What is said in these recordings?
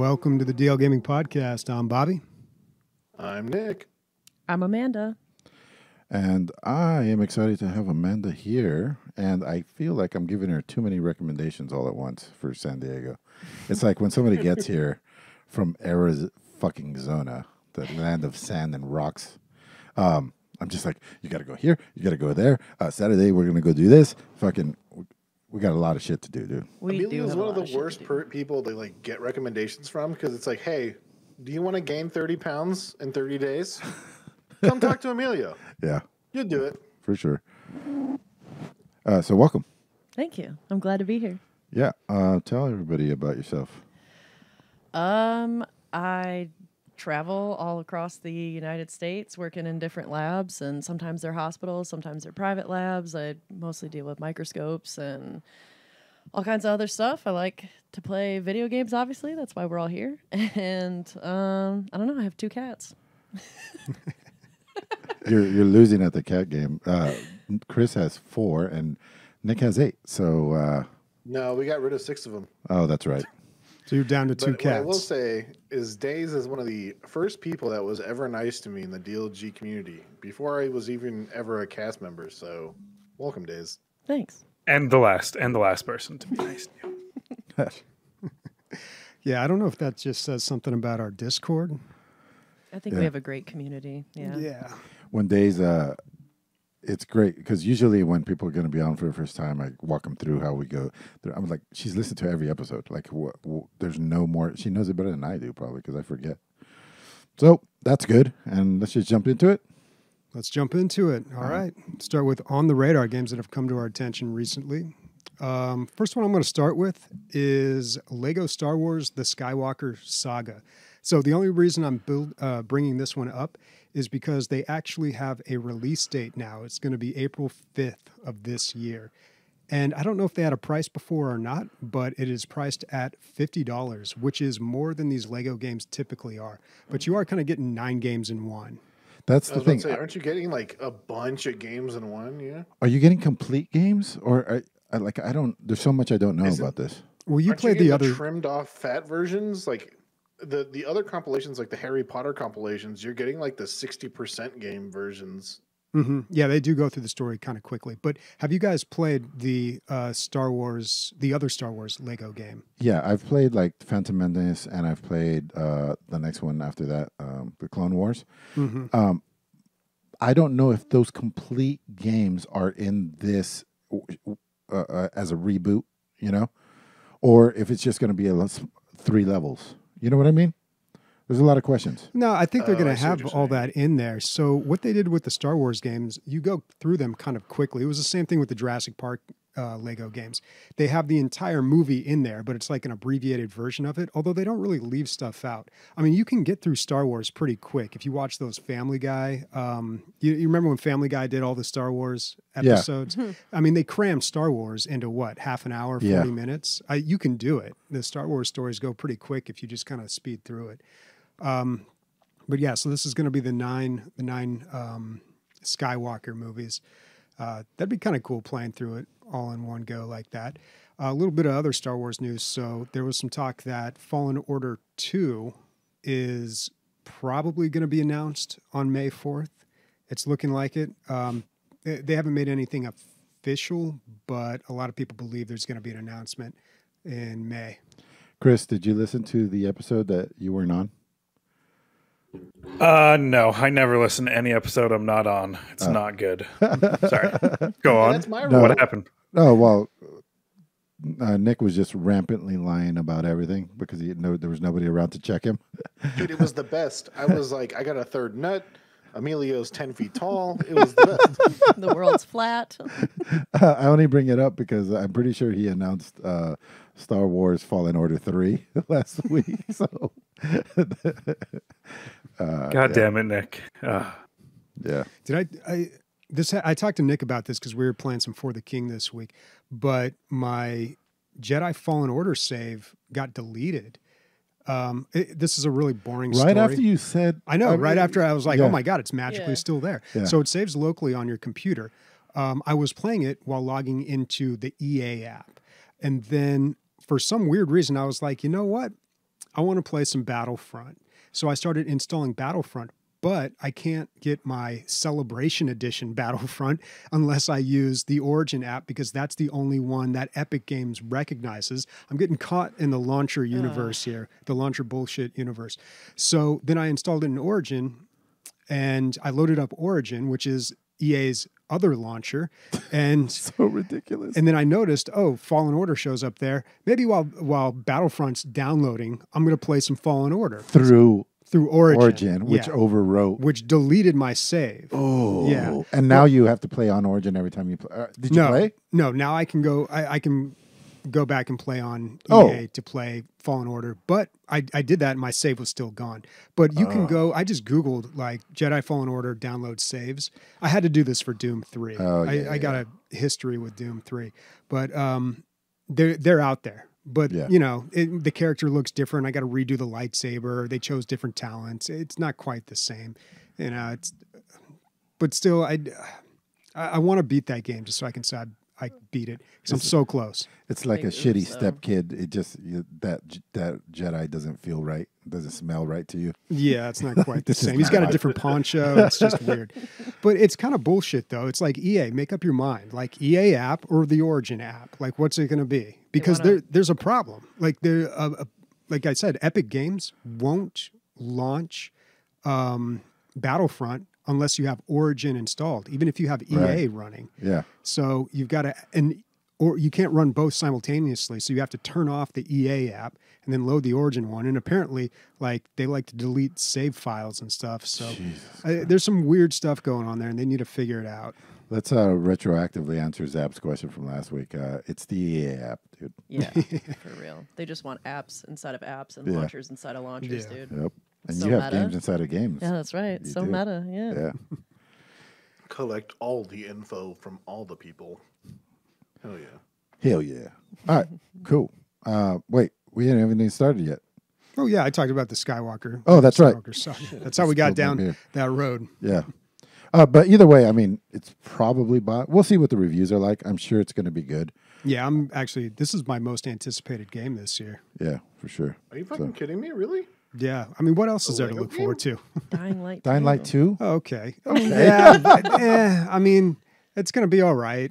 Welcome to the DL Gaming Podcast. I'm Bobby. I'm Nick. I'm Amanda. And I am excited to have Amanda here. And I feel like I'm giving her too many recommendations all at once for San Diego. It's like when somebody gets here from Arizona, the land of sand and rocks. I'm just like, you got to go here. You got to go there. Saturday, we're going to go do this. We got a lot of shit to do, dude. Emilio is one of the worst people to like get recommendations from because it's like, hey, do you want to gain 30 pounds in 30 days? Come talk to Emilio. Yeah. You'll do it. For sure. So welcome. Thank you. I'm glad to be here. Yeah. Tell everybody about yourself. I travel all across the United States working in different labs, and sometimes they're hospitals, sometimes they're private labs. I mostly deal with microscopes and all kinds of other stuff. I like to play video games, obviously. That's why we're all here. And I don't know, I have 2 cats. You're losing at the cat game. Chris has 4 and Nick has 8. So no, we got rid of 6 of them. Oh, that's right. So you're down to 2 cats. What I will say is Days is one of the first people that was ever nice to me in the DLG community before I was even ever a cast member. So welcome, Days. Thanks. And the last person to be nice to you. Yeah, I don't know if that just says something about our Discord. I think we have a great community. Yeah. Yeah. One day's it's great because usually when people are going to be on for the first time, I walk them through how we go. I'm like, she's listened to every episode. Like, there's no more. She knows it better than I do, probably, because I forget. So that's good. And let's just jump into it. Let's jump into it. All right. Start with on the radar games that have come to our attention recently. First one I'm going to start with is Lego Star Wars: The Skywalker Saga. So the only reason I'm bringing this one up is because they actually have a release date now. It's going to be April 5th of this year. And I don't know if they had a price before or not, but it is priced at $50, which is more than these Lego games typically are. But you are kind of getting 9 games in one. That's the thing. Aren't you getting like a bunch of games in one? Yeah. Are you getting complete games? Or I don't, there's so much I don't know about this. Well, you played the other trimmed off fat versions, like the other compilations, like the Harry Potter compilations, you're getting like the 60% game versions. Mm-hmm. Yeah, they do go through the story kind of quickly. But have you guys played the other Star Wars Lego game? Yeah, I've played like Phantom Menace, and I've played the next one after that, the Clone Wars. Mm-hmm. I don't know if those complete games are in this as a reboot, or if it's just going to be 3 levels. You know what I mean? There's a lot of questions. No, I think they're going to have all that in there. So what they did with the Star Wars games, you go through them kind of quickly. It was the same thing with the Jurassic Park Lego games. They have the entire movie in there, but it's like an abbreviated version of it, although they don't really leave stuff out. I mean, you can get through Star Wars pretty quick. If you watch those Family Guy, you remember when Family Guy did all the Star Wars episodes? Yeah. I mean, they crammed Star Wars into what, half an hour, 40 minutes? You can do it. The Star Wars stories go pretty quick if you just kind of speed through it. But yeah, so this is going to be the nine Skywalker movies. That'd be kind of cool playing through it all in one go like that. A little bit of other Star Wars news. So there was some talk that Fallen Order 2 is probably going to be announced on May 4th. It's looking like it. They haven't made anything official, but a lot of people believe there's going to be an announcement in May. Chris, did you listen to the episode that you weren't on? No, I never listen to any episode I'm not on. It's not good. Sorry. Go on. That's my rule. What happened? Oh, well, Nick was just rampantly lying about everything because there was nobody around to check him. Dude, it was the best. I was like, I got a third nut. Emilio's 10 feet tall. It was the best. The world's flat. I only bring it up because I'm pretty sure he announced Star Wars Fallen Order 3 last week. So, God damn it, Nick. Yeah. Did I talked to Nick about this because we were playing some For the King this week, but my Jedi Fallen Order save got deleted. This is a really boring story. Right after you said... I know, right after I was like, oh my God, it's magically still there. Yeah. So it saves locally on your computer. I was playing it while logging into the EA app. And then for some weird reason, I was like, you know what? I want to play some Battlefront. So I started installing Battlefront, but I can't get my Celebration Edition Battlefront unless I use the Origin app because that's the only one that Epic Games recognizes. I'm getting caught in the launcher universe here, the launcher bullshit universe. So then I installed it in Origin and I loaded up Origin, which is EA's other launcher, and So ridiculous. and then I noticed, Fallen Order shows up there. Maybe while Battlefront's downloading, I'm going to play some Fallen Order Through Origin, which yeah, overwrote. which deleted my save. Oh, yeah. And now you have to play on Origin every time you play. Did you play? No, now I can go. I can go back and play on Oh. EA to play Fallen Order, but I did that and my save was still gone. But you can go. I just Googled like Jedi Fallen Order download saves. I had to do this for Doom 3. Oh, yeah, I got a history with Doom 3, but they're out there. But Yeah. the character looks different. I got to redo the lightsaber. They chose different talents. It's not quite the same, but still, I want to beat that game just so I can say I beat it because I'm so close. It's like a Think shitty so. step kid. It just that Jedi doesn't feel right. Doesn't smell right to you. Yeah, it's not quite the This is same. He's not got a right. different poncho. It's just weird. But it's kind of bullshit, though. It's like EA, make up your mind. Like EA app or the Origin app. Like, what's it going to be? Because there's a problem. Like, like I said, Epic Games won't launch Battlefront unless you have Origin installed, even if you have EA Right. running. Yeah. So you've got to, or you can't run both simultaneously. So you have to turn off the EA app and then load the Origin one. And apparently, like they like to delete save files and stuff. So there's some weird stuff going on there, and they need to figure it out. Let's retroactively answer Zap's question from last week. It's the EA app, dude. Yeah, for real. They just want apps inside of apps and Yeah. launchers inside of launchers, Yeah. dude. Yep. And So you have meta. games inside of games. Yeah, that's right. You So do. meta. Yeah. Yeah. Collect all the info from all the people. Hell yeah. Hell yeah. All right. Cool. Wait, we haven't even started yet. Oh yeah, I talked about the Skywalker. Oh, that's right. Skywalker Saga. That's how we got Spilled my down beer. that road. Yeah. But either way, I mean, it's probably we'll see what the reviews are like. I'm sure it's going to be good. Yeah, this is my most anticipated game this year. Yeah, for sure. Are you fucking kidding me? Really? Yeah, I mean, what else is there to Lego look forward to? Dying Light. Dying 2. Light 2? Oh, okay. Yeah, I mean, it's gonna be all right.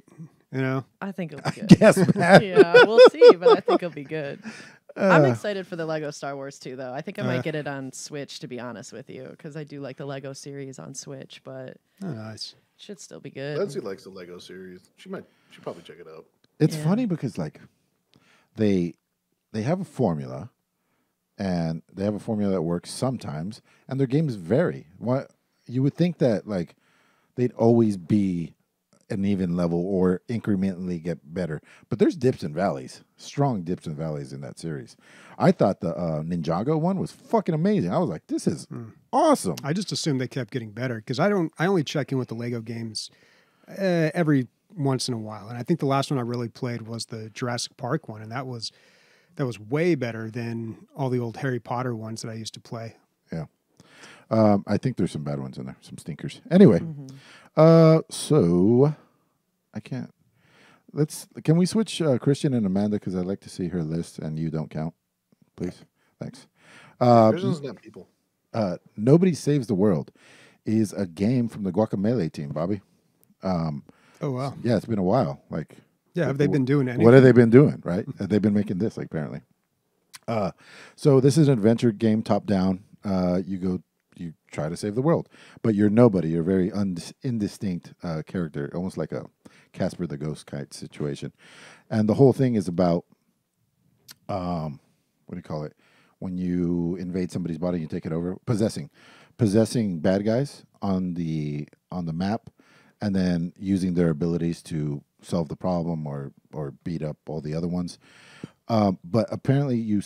I think it'll be good. Yes, man. Yeah, we'll see, but I think it'll be good. I'm excited for the Lego Star Wars 2, though. I think I might get it on Switch, to be honest with you, because I do like the Lego series on Switch, but Oh, nice. it should still be good. Lindsay likes the Lego series. She'll probably check it out. It's Yeah. funny because like they have a formula, and they have a formula that works sometimes, and their games vary. What you would think that like they'd always be an even level or incrementally get better, but there's dips and valleys, strong dips and valleys in that series. I thought the Ninjago one was fucking amazing. I was like, this is awesome. I just assumed they kept getting better because I only check in with the Lego games every once in a while, and I think the last one I really played was the Jurassic Park one, and that was way better than all the old Harry Potter ones that I used to play. Yeah. I think there's some bad ones in there, some stinkers. Anyway, so I can't. Can we switch Christian and Amanda because I'd like to see her list and you don't count, please. Thanks. Christian's not people. Nobody Saves the World is a game from the Guacamelee team, Bobby. Oh wow. Yeah, it's been a while. Like, Yeah, have they been doing anything? what have they been doing? Right? They've been making this, like, apparently. So this is an adventure game, top down. You try to save the world, but you're nobody. You're a very indistinct character, almost like a Casper the Ghost kite situation. And the whole thing is about, what do you call it? When you invade somebody's body, you take it over. Possessing bad guys on the map, and then using their abilities to solve the problem or beat up all the other ones. But apparently,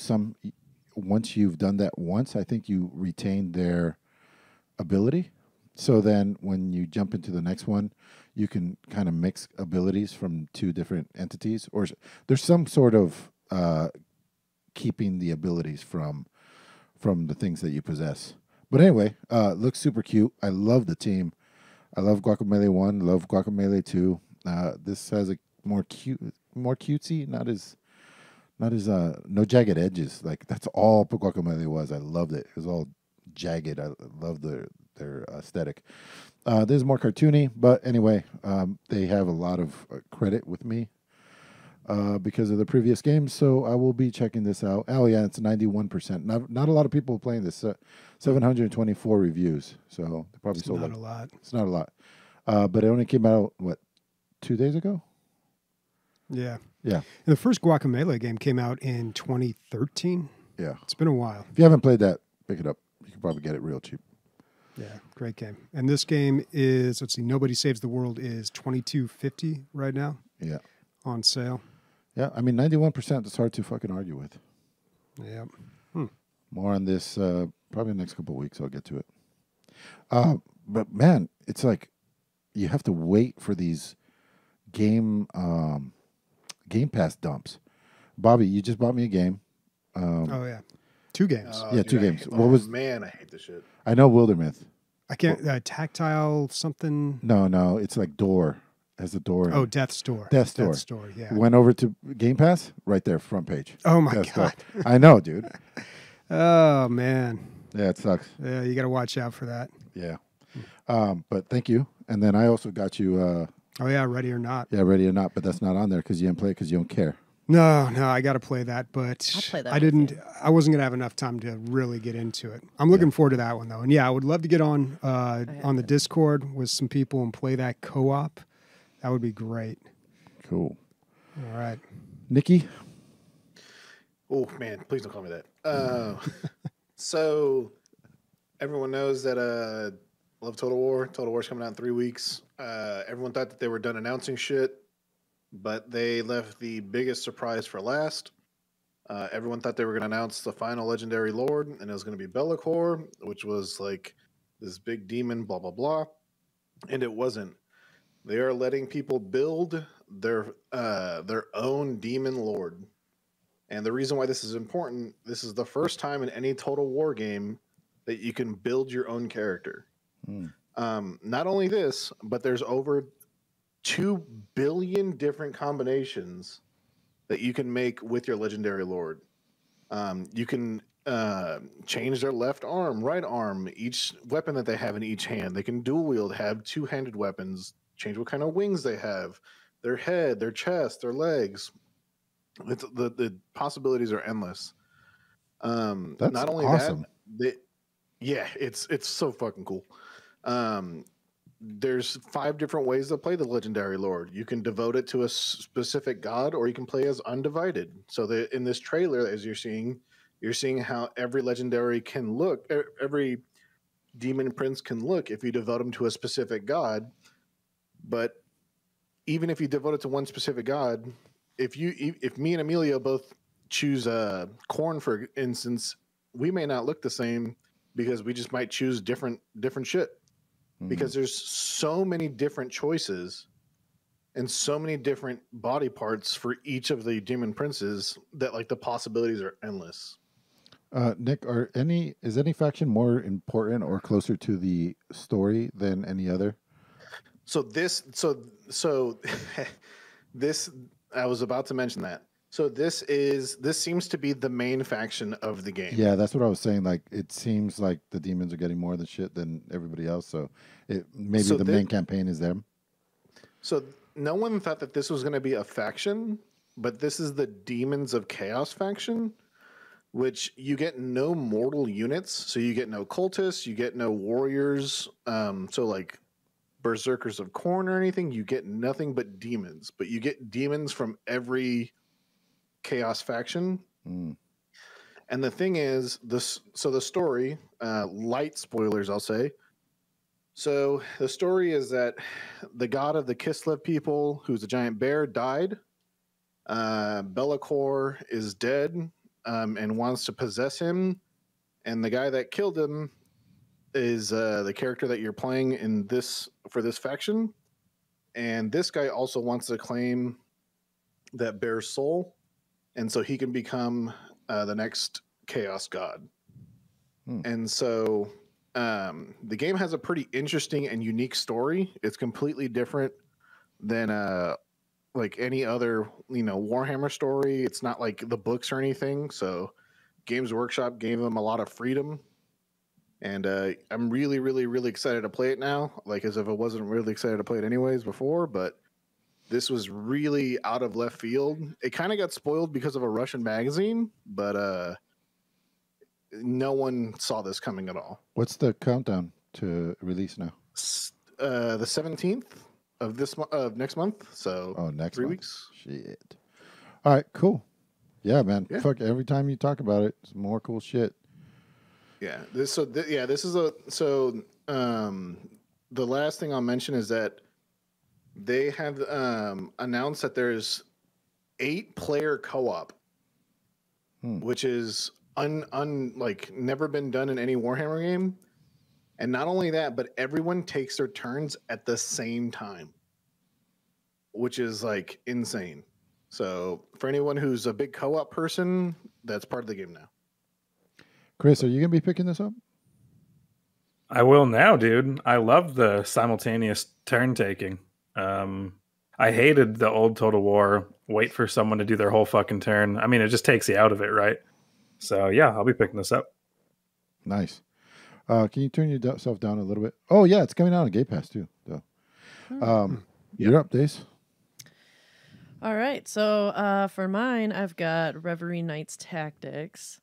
once you've done that once, I think you retain their ability. So then when you jump into the next one, you can kind of mix abilities from two different entities, or there's some sort of keeping the abilities from the things that you possess. But anyway, looks super cute. I love the team. I love Guacamelee 1, love Guacamelee 2. This has a more cutesy, not Not as no jagged edges. Like that's all Guacamelee was. I loved it. It was all jagged. I love their aesthetic. This is more cartoony, but anyway, they have a lot of credit with me because of the previous games. So I will be checking this out. Oh yeah, it's 91%. Not a lot of people playing this. 724 reviews. So they probably sold not a lot. It's not a lot. But it only came out 2 days ago. Yeah. Yeah. And the first Guacamelee game came out in 2013. Yeah. It's been a while. If you haven't played that, pick it up. You can probably get it real cheap. Yeah, great game. And this game is, let's see, Nobody Saves the World is $22.50 right now. Yeah. On sale. Yeah, I mean 91%. It's hard to fucking argue with. Yeah. More on this probably the next couple of weeks. I'll get to it. But man, it's like you have to wait for these Game Pass dumps. Bobby, you just bought me a game. Oh yeah, 2 games. Yeah, 2 games. What was? Man, I hate this shit. I know Wildermyth. I can't tactile something. No, it's like door. Has a door. Oh, Death's Door. Death's Door. Death's Door. Yeah. Went over to Game Pass, right there, front page. Oh my Death's god. Door. I know, dude. Oh man. Yeah, it sucks. Yeah, you got to watch out for that. Yeah. But thank you. And then I also got you. Oh yeah, Ready or Not. Yeah, Ready or Not, but that's not on there because you didn't play it because you don't care. No, I got to play that, but I'll play that I with didn't. you. I wasn't gonna have enough time to really get into it. I'm looking forward to that one though, and yeah, I would love to get on the Discord with some people and play that co-op. That would be great. Cool. All right, Nikki? Oh man, please don't call me that. So everyone knows that love Total War. Total War's coming out in 3 weeks. Everyone thought that they were done announcing shit, but they left the biggest surprise for last. Everyone thought they were going to announce the final legendary lord, and it was going to be Be'lakor, which was like this big demon, blah blah blah, and it wasn't. They are letting people build their own demon lord. And the reason why this is important, this is the first time in any Total War game that you can build your own character. Not only this, but there's over 2 billion different combinations that you can make with your legendary lord. You can change their left arm, right arm, each weapon that they have in each hand. They can dual wield, have 2-handed weapons, change what kind of wings they have, their head, their chest, their legs. The possibilities are endless. That's not only awesome. that, it's so fucking cool. There's 5 different ways to play the legendary lord. You can devote it to a specific god, or you can play as undivided. So in this trailer, as you're seeing how every legendary can look, every demon prince can look if you devote him to a specific god. But even if you devote it to one specific god, if me and Emilio both choose corn, for instance, we may not look the same because we just might choose different shit. Because there's so many different choices and so many different body parts for each of the demon princes that like the possibilities are endless. Nick, is any faction more important or closer to the story than any other? So this I was about to mention that. So this seems to be the main faction of the game. Yeah, that's what I was saying. Like, it seems like the demons are getting more of the shit than everybody else. So the main campaign is them. So no one thought that this was going to be a faction, but this is the Demons of Chaos faction, which you get no mortal units. So you get no cultists, you get no warriors. So like berserkers of corn or anything, you get nothing but demons. But you get demons from every Chaos faction. And the thing is, the story, light spoilers, I'll say. So the story is that the god of the Kislev people, who's a giant bear, died. Be'lakor is dead and wants to possess him. And the guy that killed him is the character that you're playing for this faction. And this guy also wants to claim that bear's soul. And so he can become the next chaos god. And so the game has a pretty interesting and unique story. It's completely different than like any other, Warhammer story. It's not like the books or anything. So Games Workshop gave them a lot of freedom. And I'm really, really, really excited to play it now. Like, as if I wasn't really excited to play it anyways before, but this was really out of left field. It kind of got spoiled because of a Russian magazine, but no one saw this coming at all. What's the countdown to release now? The 17th of next month. So next 3 month. weeks. Shit. All right, cool. Yeah, man. Yeah. Fuck, every time you talk about it, it's more cool shit. Yeah. This is the last thing I'll mention is that they have announced that there's 8-player co-op, which is like never been done in any Warhammer game. And not only that, but everyone takes their turns at the same time, which is like insane. So for anyone who's a big co-op person, that's part of the game now. Chris, are you going to be picking this up? I will now, dude. I love the simultaneous turn taking. I hated the old Total War. Wait for someone to do their whole fucking turn. I mean, it just takes you out of it, right? So yeah, I'll be picking this up. Nice. Can you turn yourself down a little bit? Oh yeah, it's coming out on Game Pass too. Though. You're up, Dace. All right. So for mine, I've got Reverie Knights Tactics.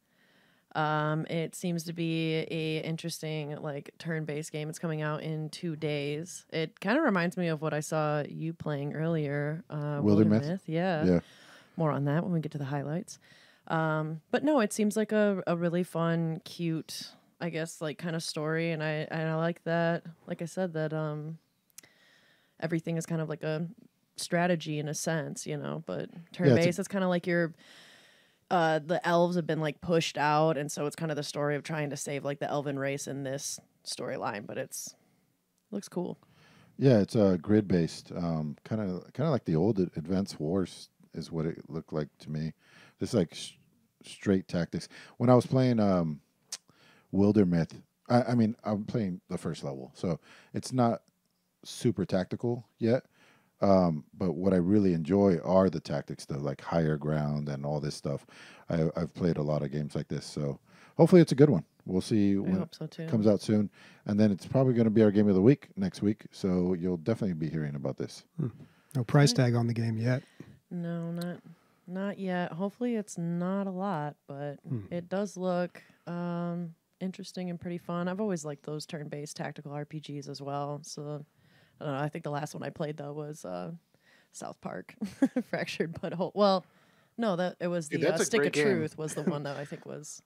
It seems to be a interesting like turn-based game. It's coming out in 2 days. It kind of reminds me of what I saw you playing earlier. Wildermyth? Yeah. More on that when we get to the highlights. But no, it seems like a really fun, cute, I guess, like kind of story. And I like that. Like I said, that everything is kind of like a strategy in a sense, but turn-based, it's kind of like your... the elves have been like pushed out, and so it's kind of the story of trying to save like the elven race in this storyline. But looks cool. Yeah, it's grid based, kind of like the old Advanced Wars is what it looked like to me. Just like straight tactics. When I was playing Wildermyth, I mean I'm playing the first level, so it's not super tactical yet. But what I really enjoy are the tactics, the like higher ground and all this stuff. I've played a lot of games like this, so hopefully it's a good one. We'll see when hope so too. it comes out soon, and then it's probably going to be our game of the week next week. So you'll definitely be hearing about this. No price tag on the game yet. No, not yet. Hopefully it's not a lot, but it does look interesting and pretty fun. I've always liked those turn-based tactical RPGs as well. So I don't know. I think the last one I played though was South Park, Fractured Butthole. Well, no, it was the Stick of Truth was the one that I think was.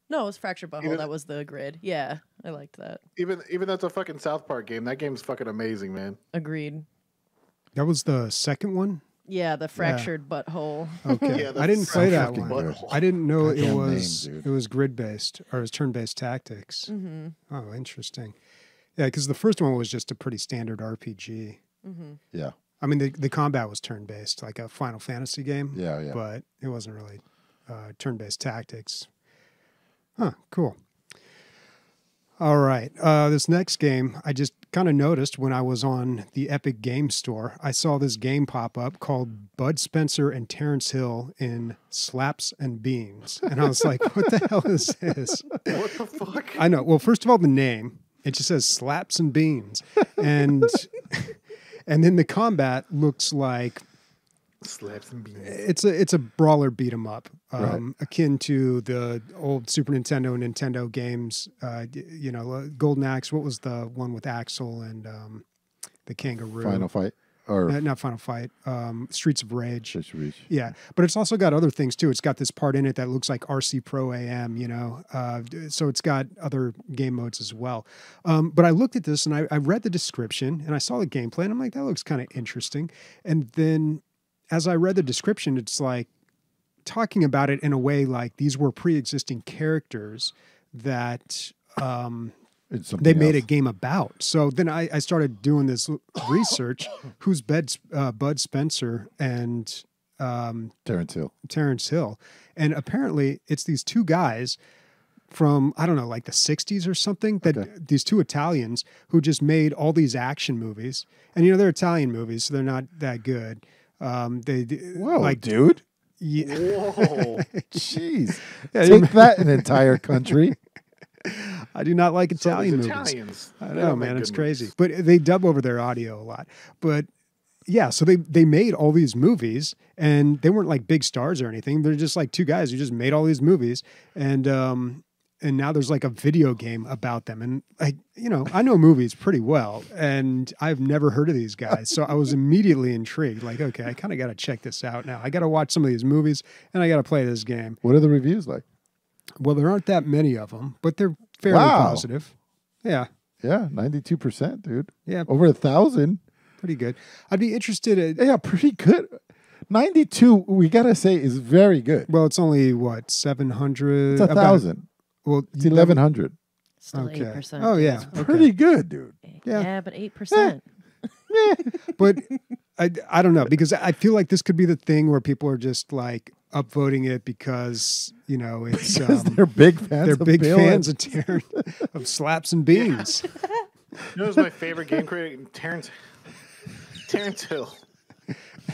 No, it was Fractured Butthole. That was the grid. Yeah, I liked that. Even that's a fucking South Park game. That game's fucking amazing, man. Agreed. That was the second one? Yeah, the Fractured Butthole. Okay. Yeah, I didn't play that one. Butthole. I didn't know Goddamn it was grid-based, or it was turn-based tactics. Mm-hmm. Oh, interesting. Yeah, because the first one was just a pretty standard RPG. Mm-hmm. Yeah. I mean, the combat was turn-based, like a Final Fantasy game. Yeah. But it wasn't really turn-based tactics. Huh, cool. All right. This next game, I just kind of noticed when I was on the Epic Game Store. I saw this game pop up called Bud Spencer and Terrence Hill in Slaps and Beans. And I was like, what the hell is this? What the fuck? I know. Well, first of all, the name. It just says Slaps and Beans. And then the combat looks like Slaps and Beans. it's a brawler beat 'em up, Right. akin to the old Super Nintendo and Nintendo games. Golden Axe. What was the one with Axel and the kangaroo? Final Fight or Not Final Fight. Streets of Rage. Just Reach. Yeah, but it's also got other things too. It's got this part in it that looks like RC Pro AM, so it's got other game modes as well. But I looked at this and I read the description and I saw the gameplay and I'm like, that looks kind of interesting. And then as I read the description, it's like talking about it in a way like these were pre-existing characters that they made a game about. So then I started doing this research. Who's Bud Spencer and Terrence Hill? And apparently it's these two guys from, I don't know, like the 60s or something, these two Italians who just made all these action movies. And, they're Italian movies, so they're not that good. Whoa, like dude. yeah, Whoa. Jeez. Yeah, Take that, an entire country. I do not like So these Italian movies. Italians. I they know, don't make man, good it's crazy. movies. But they dub over their audio a lot. But yeah, so they made all these movies, and they weren't like big stars or anything. They're just like two guys who just made all these movies, and now there's like a video game about them. And I know movies pretty well, and I've never heard of these guys, so I was immediately intrigued. Like, okay, I kind of got to check this out now. I got to watch some of these movies, and I got to play this game. What are the reviews like? Well, there aren't that many of them, but they're fairly Wow. positive. Yeah, Yeah, 92%, dude. yeah, Over 1,000. pretty good. I'd be interested in. Yeah, pretty good. 92, we got to say, is very good. Well, it's only what 700. It's 1,000. Well, It's 1,100. Still Okay. 8%. Oh yeah, okay. Pretty good, dude. Yeah. Yeah, but 8%. But I don't know, because I feel like this could be the thing where people are just like upvoting it because it's Because they're big fans they're of big Bill fans and- of slaps and beans. Who's my favorite game creator? Terrence Hill.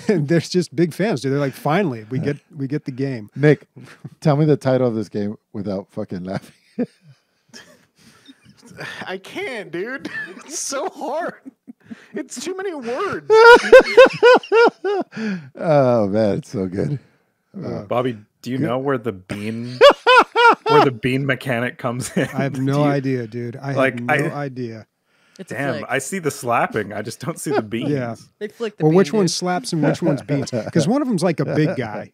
And they're just big fans, dude. They're like, finally, we get the game. Nick, tell me the title of this game without fucking laughing. I can't, dude. It's so hard. It's too many words. Oh, man, it's so good. Bobby, do you know where the bean mechanic comes in? I have no idea, dude. I Like, have no idea. It's a Damn, flick. I see the slapping. I just don't see the beans. Yeah. They flick the Well, bean, which one dude. slaps and which one's beans? Because one of them's like a big guy,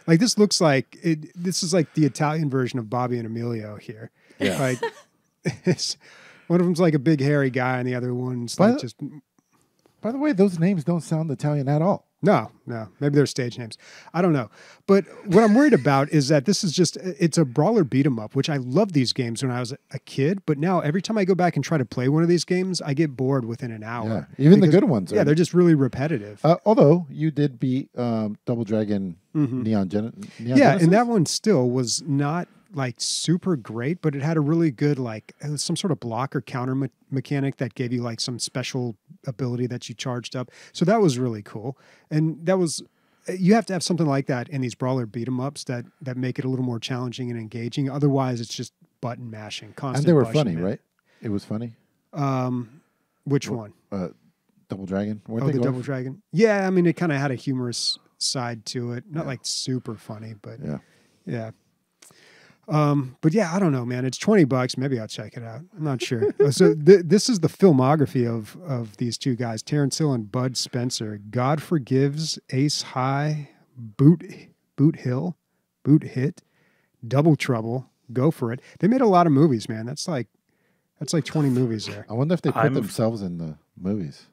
Like this looks like it. This is like the Italian version of Bobby and Emilio here. Yeah. Like one of them's like a big hairy guy, and the other one's By like the- just By the way, those names don't sound Italian at all. no. Maybe they're stage names. I don't know. But what I'm worried about is that this is it's a brawler beat 'em up, which I loved these games when I was a kid. But now every time I go back and try to play one of these games, I get bored within an hour. Yeah, even the Because- good ones. Yeah, are- they're just really repetitive. although you did beat Double Dragon Neon Genesis. Yeah, and that one still was not like super great, but it had a really good it was some sort of block or counter mechanic that gave you like some special ability that you charged up. So that was really cool, and that was you have to have something like that in these brawler beat 'em ups that make it a little more challenging and engaging. Otherwise, it's just button mashing, constant. And they were pushing funny, it. right? It was funny. Which one? Double Dragon. Weren't Oh, they the going Double Dragon. Yeah, I mean, it kind of had a humorous side to it. Not like super funny, but Yeah. yeah. But yeah, I don't know, man. It's $20. Maybe I'll check it out. I'm not sure. So this is the filmography of these two guys, Terrence Hill and Bud Spencer. God Forgives, Ace High, Boot Hill, Boot Hit, Double Trouble, Go For It. They made a lot of movies, man. That's like 20 movies there. I wonder if they put I'm- themselves in the movies.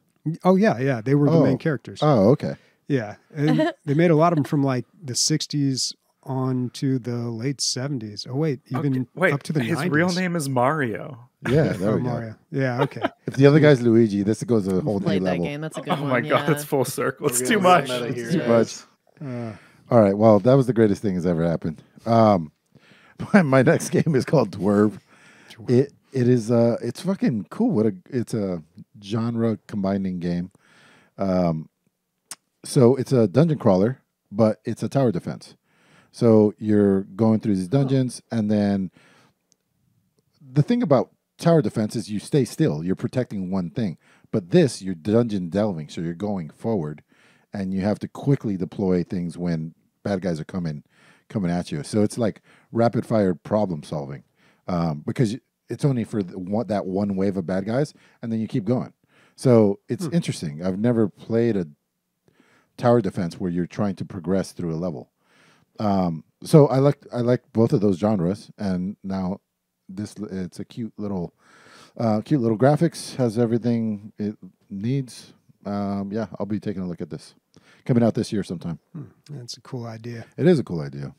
Oh yeah. They were the main characters. Oh, okay. Yeah. And they made a lot of them from like the 60s on to the late 70s. Oh, wait, even Okay, wait, up to the his 90s. real name is Mario. Yeah, there Oh, we go. Mario. Yeah, okay. If the other guy's Luigi, this goes a whole new Played that level. game. That's a good Oh one. my god, yeah. it's full circle. It's We're too getting much. meta here, Too guys. All right, well, that was the greatest thing that's ever happened. My next game is called Dwarf. It is it's fucking cool. It's a genre combining game. So it's a dungeon crawler, but it's a tower defense. So you're going through these dungeons, and then the thing about tower defense is you stay still. You're protecting one thing. But this, you're dungeon delving, so you're going forward, and you have to quickly deploy things when bad guys are coming at you. So it's like rapid fire problem solving, because it's only for that one wave of bad guys, and then you keep going. So it's interesting. I've never played a tower defense where you're trying to progress through a level. So I like both of those genres, and now it's a cute little graphics, has everything it needs. Yeah, I'll be taking a look at this. Coming out this year sometime. That's a cool idea. It is a cool idea.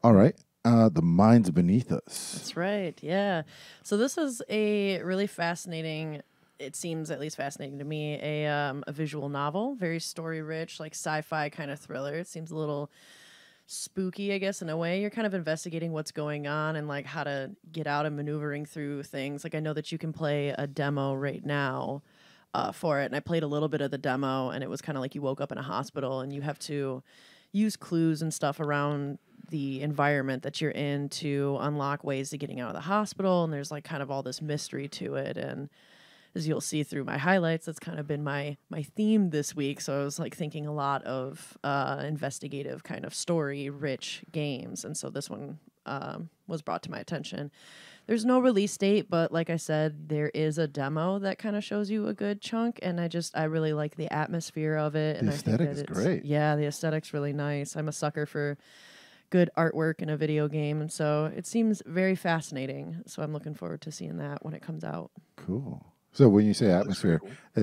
All right. The Minds Beneath Us. That's right. Yeah. So this is a really fascinating, it seems at least fascinating to me, a visual novel, very story rich, like sci-fi kind of thriller. It seems a little spooky, I guess, in a way. You're kind of investigating what's going on and like how to get out and maneuvering through things. Like I know that you can play a demo right now for it. And I played a little bit of the demo, and it was kind of like you woke up in a hospital and you have to use clues and stuff around the environment that you're in to unlock ways to getting out of the hospital. And there's like kind of all this mystery to it. And as you'll see through my highlights, that's kind of been my theme this week. So I was like thinking a lot of investigative kind of story-rich games. And so this one was brought to my attention. There's no release date, but like I said, there is a demo that kind of shows you a good chunk, and I really like the atmosphere of it. And the aesthetic is great. Yeah, the aesthetic's really nice. I'm a sucker for good artwork in a video game, and so it seems very fascinating. So I'm looking forward to seeing that when it comes out. Cool. So when you say atmosphere,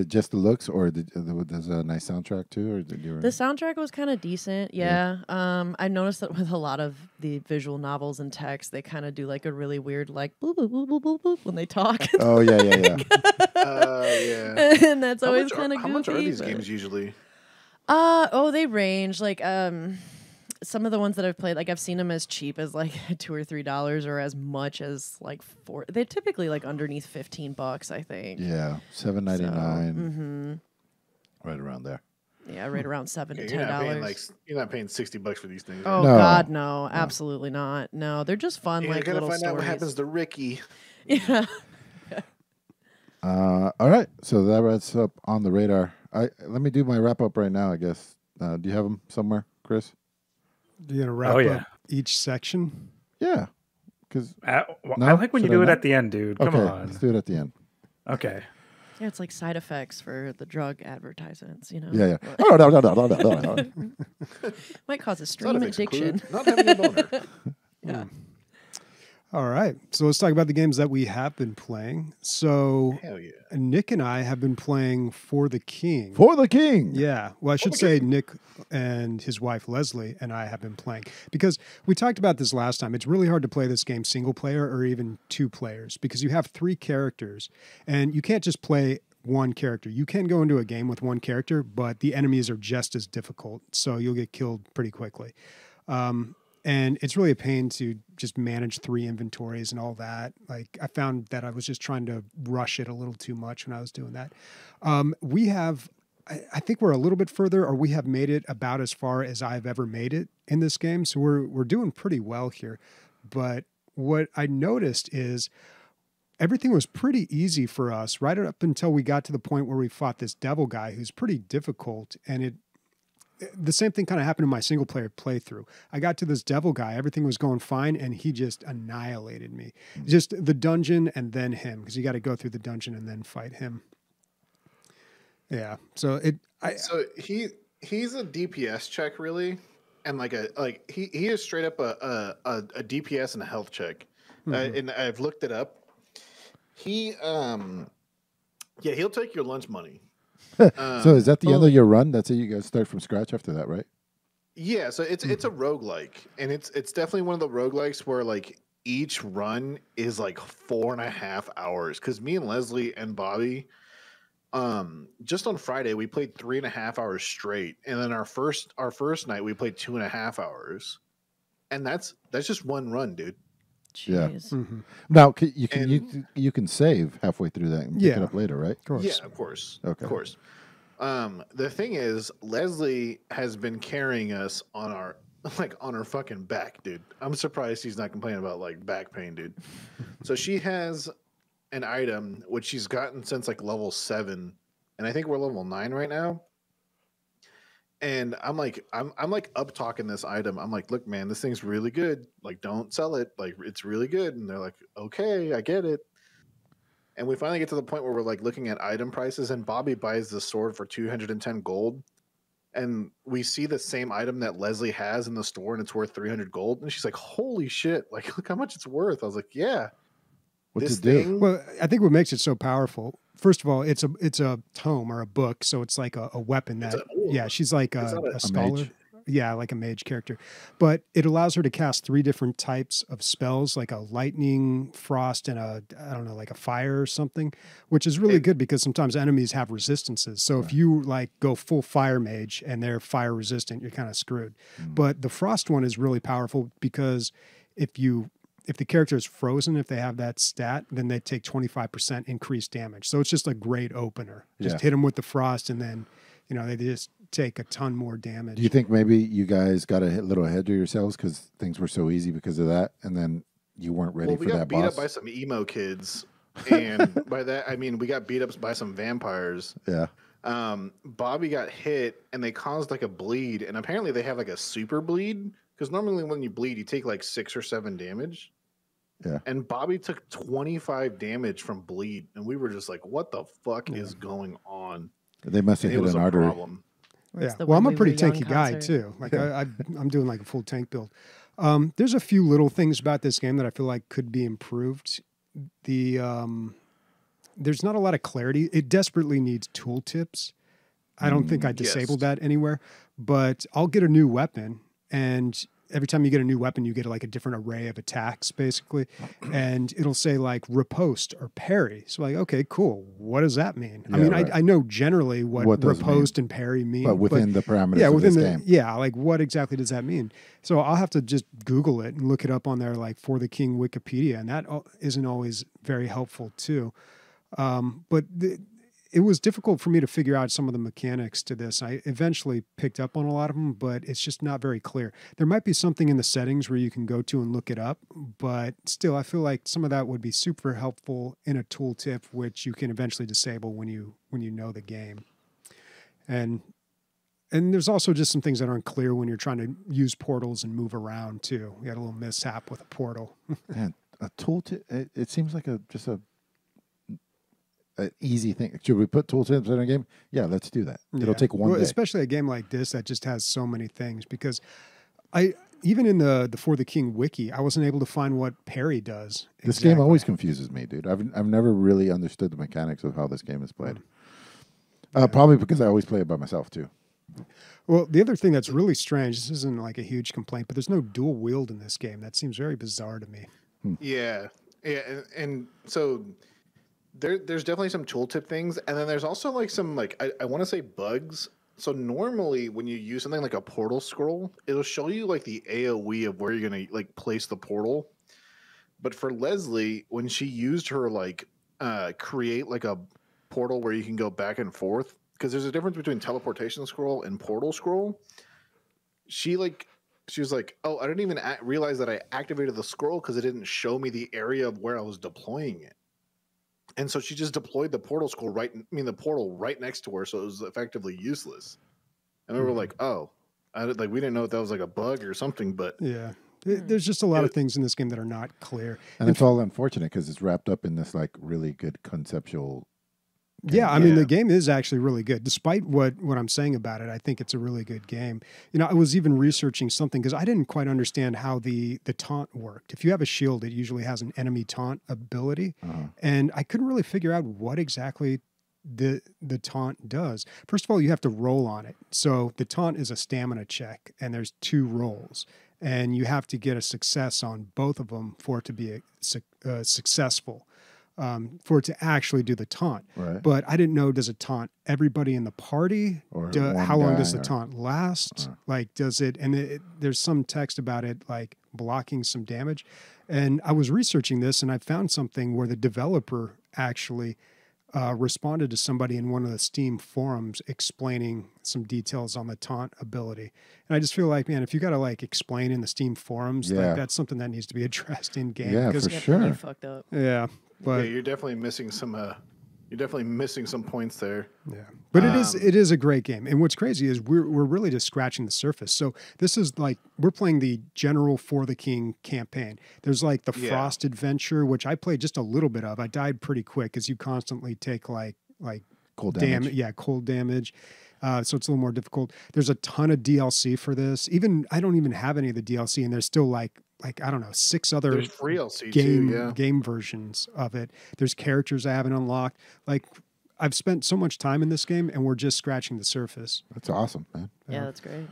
just the looks, or there's a nice soundtrack too, or did you? The soundtrack was kind of decent, yeah. I noticed that with a lot of the visual novels and text, they kind of do like a really weird like boop boop boop boop boop boop when they talk. Oh yeah. Yeah. And that's always kind of goofy. How much are these games usually? They range like some of the ones that I've played, like I've seen them as cheap as like $2 or $3 or as much as like $4. They're typically like underneath $15, I think. Yeah, $7.99. Right around there. Yeah, right around $7 to $10. You're not paying $60 for these things. Oh No. God, no, absolutely not. No, they're just fun. Yeah, like gotta little find out what stories. happens to Ricky. Yeah. All right, so that wraps up on the radar. Let me do my wrap up right now, I guess. Do you have them somewhere, Chris? You're gonna wrap up each section. Yeah, because I like when you do it at the end, dude. Come on. Let's do it at the end. Okay. Yeah, it's like side effects for the drug advertisements, you know? Yeah. Might cause a stream addiction. Not having a boner. Yeah. All right. So let's talk about the games that we have been playing. So Hell yeah. Nick and I have been playing For the King. For the King. Yeah. Well, I should say Nick and his wife Leslie and I have been playing, because we talked about this last time. It's really hard to play this game single player or even two players, because you have three characters and you can't just play one character. You can go into a game with one character, but the enemies are just as difficult. So you'll get killed pretty quickly. And it's really a pain to just manage three inventories and all that. Like, I found that I was just trying to rush it a little too much when I was doing that. We have, I think we're a little bit further, or we have made it about as far as I've ever made it in this game. So we're doing pretty well here. But what I noticed is everything was pretty easy for us right up until we got to the point where we fought this devil guy who's pretty difficult. And the same thing kind of happened in my single player playthrough. I got to this devil guy, everything was going fine, and he just annihilated me. Just the dungeon and then him, because you got to go through the dungeon and then fight him. Yeah. So he's a DPS check, really, and he is straight up a DPS and a health check. And I've looked it up. He'll take your lunch money. So is that the end of your run? That's it. You guys start from scratch after that, right? Yeah, so it's a roguelike, and it's definitely one of the roguelikes where like each run is like 4.5 hours. Because me and Leslie and Bobby, just on Friday we played 3.5 hours straight, and then our first night we played 2.5 hours, and that's just one run, dude. Jeez. Yeah. Now you can save halfway through that and pick it up later, right? Of course. Yeah, of course. Okay. Of course. The thing is, Leslie has been carrying us on our fucking back, dude. I'm surprised she's not complaining about like back pain, dude. So she has an item which she's gotten since like level 7, and I think we're level 9 right now. And I'm like up talking this item. I'm like, look, man, this thing's really good. Like, don't sell it. Like, it's really good. And they're like, okay, I get it. And we finally get to the point where we're like looking at item prices, and Bobby buys the sword for 210 gold. And we see the same item that Leslie has in the store, and it's worth 300 gold. And she's like, holy shit. Like, look how much it's worth. I was like, yeah. What's it do? Well, I think what makes it so powerful, first of all, it's a tome or a book, so it's like a weapon that she's like a scholar. Mage. Yeah, like a mage character. But it allows her to cast 3 different types of spells, like a lightning, frost, and like a fire or something, which is really good because sometimes enemies have resistances. So if you like go full fire mage and they're fire resistant, you're kind of screwed. But the frost one is really powerful because if you if the character is frozen, if they have that stat, then they take 25% increased damage. So it's just a great opener. Just hit them with the frost, and then they just take a ton more damage. Do you think maybe you guys got a little ahead of yourselves because things were so easy because of that, and then you weren't ready for that boss? We got beat up by some emo kids, and by that I mean we got beat up by some vampires. Yeah. Bobby got hit, and they caused like a bleed, and apparently they have like a super bleed, because normally when you bleed, you take like 6 or 7 damage. Yeah. And Bobby took 25 damage from bleed, and we were just like, "What the fuck is going on?" They must have hit an artery. Problem. Yeah. Well, I'm a pretty tanky guy too. Like I'm doing like a full tank build. There's a few little things about this game that I feel like could be improved. There's not a lot of clarity. It desperately needs tooltips. I don't think I disabled that anywhere, but I'll get a new weapon, and every time you get a new weapon, you get like a different array of attacks, basically. And it'll say like riposte or parry. So like, okay, cool. What does that mean? Yeah, I mean, I know generally what riposte and parry mean. But within the parameters of this game. Yeah, like what exactly does that mean? So I'll have to just Google it and look it up on their like For the King Wikipedia. And that isn't always very helpful too. But it was difficult for me to figure out some of the mechanics to this. I eventually picked up on a lot of them, but it's just not very clear. There might be something in the settings where you can go to and look it up, but still, I feel like some of that would be super helpful in a tooltip, which you can eventually disable when you know the game. And there's also just some things that aren't clear when you're trying to use portals and move around too. We had a little mishap with a portal. Man, a tooltip. It seems like just an easy thing. Should we put tooltips in a game? Yeah, let's do that. It'll take one day. Especially a game like this that just has so many things, because even in the For the King wiki, I wasn't able to find what parry does. This game always confuses me, dude. I've never really understood the mechanics of how this game is played. Probably because I always play it by myself too. Well, the other thing that's really strange, this isn't like a huge complaint, but there's no dual wield in this game. That seems very bizarre to me. Yeah. And so there's definitely some tooltip things, and then there's also like some I want to say bugs. So normally when you use something like a portal scroll, it'll show you like the AoE of where you're gonna like place the portal. But for Leslie, when she used her create like a portal where you can go back and forth, because there's a difference between teleportation scroll and portal scroll. She was like, "Oh, I didn't even realize that I activated the scroll because it didn't show me the area of where I was deploying it." And so she just deployed the portal scroll the portal right next to her, so it was effectively useless. And we were like, "Oh, we didn't know if that was like a bug or something." But yeah, there's just a lot of things in this game that are not clear, and it's all unfortunate because it's wrapped up in this like really good conceptual. Yeah, I mean, the game is actually really good. Despite what I'm saying about it, I think it's a really good game. I was even researching something because I didn't quite understand how the taunt worked. If you have a shield, it usually has an enemy taunt ability. And I couldn't really figure out what exactly the taunt does. First of all, you have to roll on it. So the taunt is a stamina check, and there's 2 rolls. And you have to get a success on both of them for it to be successful. For it to actually do the taunt. Right. But I didn't know, does it taunt everybody in the party? Or how long does the taunt last? Like, does it, and there's some text about it, like blocking some damage. And I was researching this, and I found something where the developer actually responded to somebody in one of the Steam forums explaining some details on the taunt ability. And I just feel like, man, if you got to like explain in the Steam forums, like that's something that needs to be addressed in game. Yeah, for sure. Fucked up. Yeah. But you're definitely missing some. You're definitely missing some points there. Yeah, but it is a great game. And what's crazy is we're really just scratching the surface. So this is like we're playing the general For the King campaign. There's like the Frost Adventure, which I played just a little bit of. I died pretty quick because you constantly take like cold damage. Cold damage. So it's a little more difficult. There's a ton of DLC for this. I don't even have any of the DLC, and there's still like I don't know, 6 other There's free DLC game versions of it. There's characters I haven't unlocked. Like I've spent so much time in this game, and we're just scratching the surface. That's awesome, man. Yeah, that's great.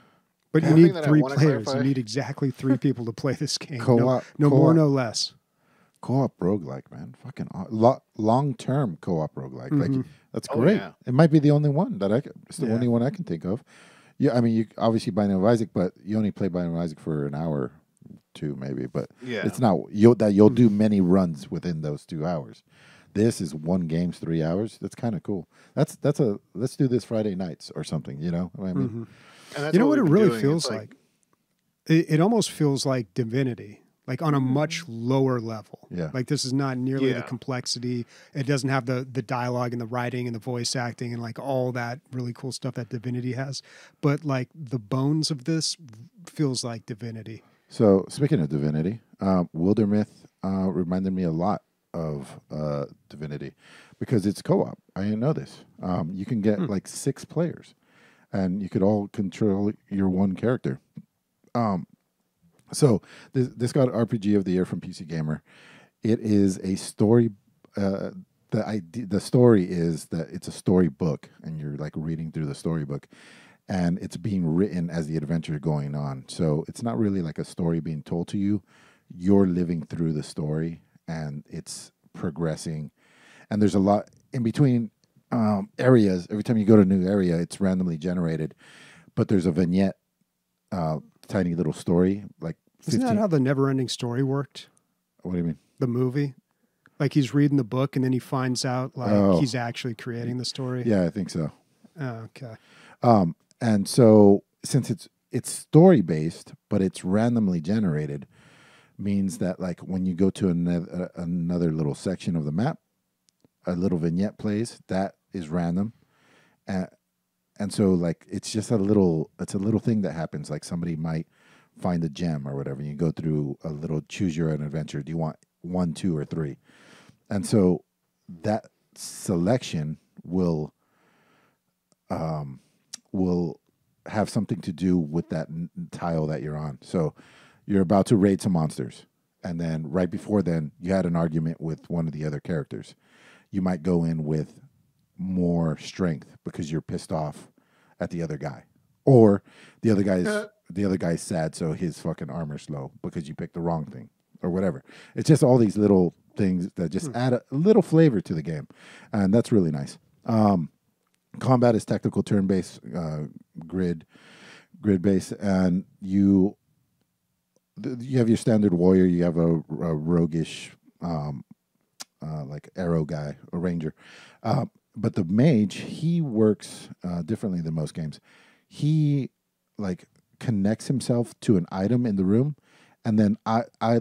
But you need 3 players. You need exactly 3 people to play this game. No more, no less. Co-op roguelike, man. Fucking long-term co-op roguelike. Like that's great. Yeah. It might be the only one that it's the only one I can think of. Yeah, I mean, you obviously Binding of Isaac, but you only play Binding of Isaac for an hour 2 maybe, but Yeah. it's not you'll do many runs within those 2 hours. This is 1 game's 3 hours. That's kind of cool. Let's do this Friday nights or something. You know, I mean, And that's You know what it we've been really doing. feels It's like? It almost feels like Divinity, like on a much lower level. Yeah. Like this is not nearly the Yeah. complexity. It doesn't have the dialogue and the writing and the voice acting and like all that really cool stuff that Divinity has. But like the bones of this feels like Divinity. So speaking of Divinity, Wildermyth reminded me a lot of Divinity because it's co-op. I didn't know this. You can get like 6 players, and you could all control your one character. So this got RPG of the Year from PC Gamer. It is a story. The story is that it's a storybook, and you're like reading through the storybook, and it's being written as the adventure is going on. So it's not really like a story being told to you. You're living through the story, and it's progressing. And there's a lot in between areas. Every time you go to a new area, it's randomly generated, but there's a vignette, tiny little story, like 15. Isn't that how the Never-Ending Story worked? What do you mean? The movie? Like he's reading the book and then he finds out like he's actually creating the story. Yeah, I think so. Oh, okay. And so since it's story based, but it's randomly generated, means that like when you go to another little section of the map, a little vignette plays that is random, and so like it's a little thing that happens. Like somebody might find a gem or whatever. You go through a little choose your own adventure. Do you want 1, 2, or 3? And so that selection will have something to do with that tile that you're on. So you're about to raid some monsters, and then right before then, you had an argument with one of the other characters. You might go in with more strength because you're pissed off at the other guy, or the other guy's sad, so his fucking armor's low because you picked the wrong thing, or whatever. It's just all these little things that just add a little flavor to the game, and that's really nice. Combat is tactical turn-based, grid-based, and you have your standard warrior. You have a roguish, like arrow guy, a ranger. But the mage, he works differently than most games. He like connects himself to an item in the room, and then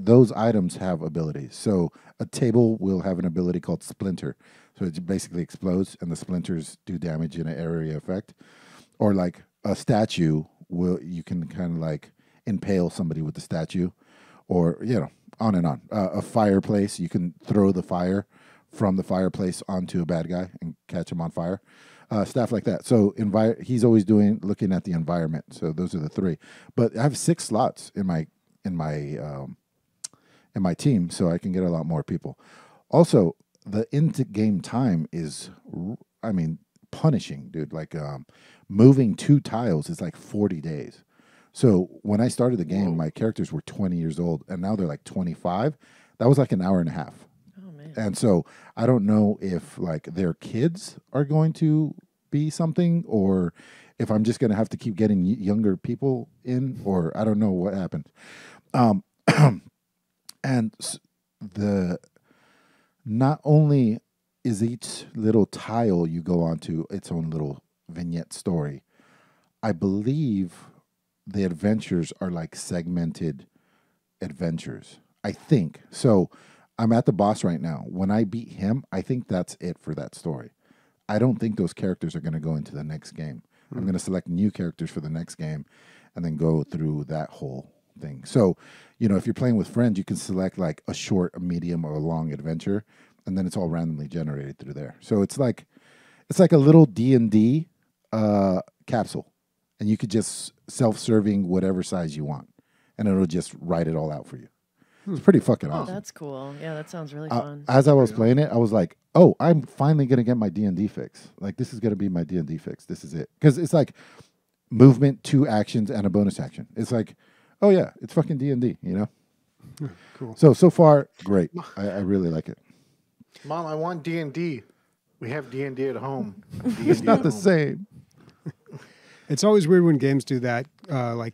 those items have abilities. So a table will have an ability called Splinter. So it basically explodes, and the splinters do damage in an area effect. Or like a statue, you can kind of like impale somebody with the statue, or on and on. A fireplace, you can throw the fire from the fireplace onto a bad guy and catch him on fire. Stuff like that. So he's always looking at the environment. So those are the 3. But I have 6 slots in my team, so I can get a lot more people. Also, the in-game time is, punishing, dude. Like moving 2 tiles is like 40 days. So when I started the game, my characters were 20 years old, and now they're like 25. That was like an hour and a half. Oh, man. And so I don't know if like their kids are going to be something, or if I'm just going to have to keep getting younger people in, or I don't know what happened. And not only is each little tile you go onto its own little vignette story, I believe the adventures are like segmented adventures. I think. So I'm at the boss right now. When I beat him, I think that's it for that story. I don't think those characters are going to go into the next game. I'm going to select new characters for the next game and then go through that whole thing. So, if you're playing with friends, you can select like a short, a medium, or a long adventure, and then it's all randomly generated through there. So it's like a little D&D capsule, and you could just self-serving whatever size you want, and it'll just write it all out for you. It's pretty fucking awesome. That's cool. Yeah, that sounds really fun. As I was playing it, I was like, oh, I'm finally going to get my D&D fix. Like, this is going to be my D&D fix. This is it. Because it's like movement, 2 actions, and a bonus action. It's like, oh, yeah, it's fucking D&D, Cool. So far, great. I really like it. Mom, I want D&D. We have D&D at home. It's not the same. It's always weird when games do that, like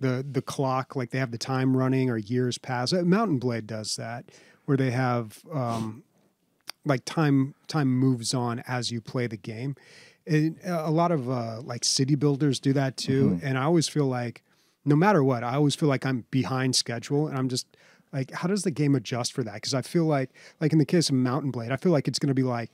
the clock, like they have the time running or years pass. Mountain Blade does that, where they have like time moves on as you play the game. And a lot of like city builders do that too. And I always feel like, no matter what, I always feel like I'm behind schedule, and I'm just like, how does the game adjust for that? Because I feel like in the case of Mountain Blade, I feel like it's going to be like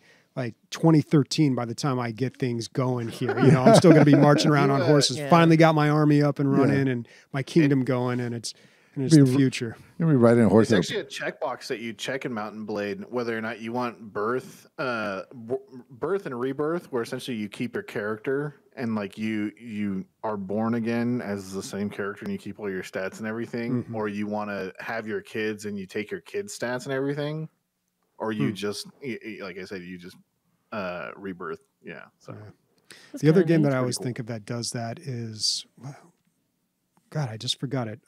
2013 by the time I get things going here. You know, I'm still going to be marching around on horses. Yeah. Finally got my army up and running and my kingdom going, and it's the future. You'll be riding a horse. It's actually a checkbox that you check in Mountain Blade whether or not you want birth and rebirth, where essentially you keep your character and like you are born again as the same character and you keep all your stats and everything, or you want to have your kids and you take your kids' stats and everything, or you just like I said, you just rebirth. Yeah. So the other game that I always think of that does that is, God, I just forgot it.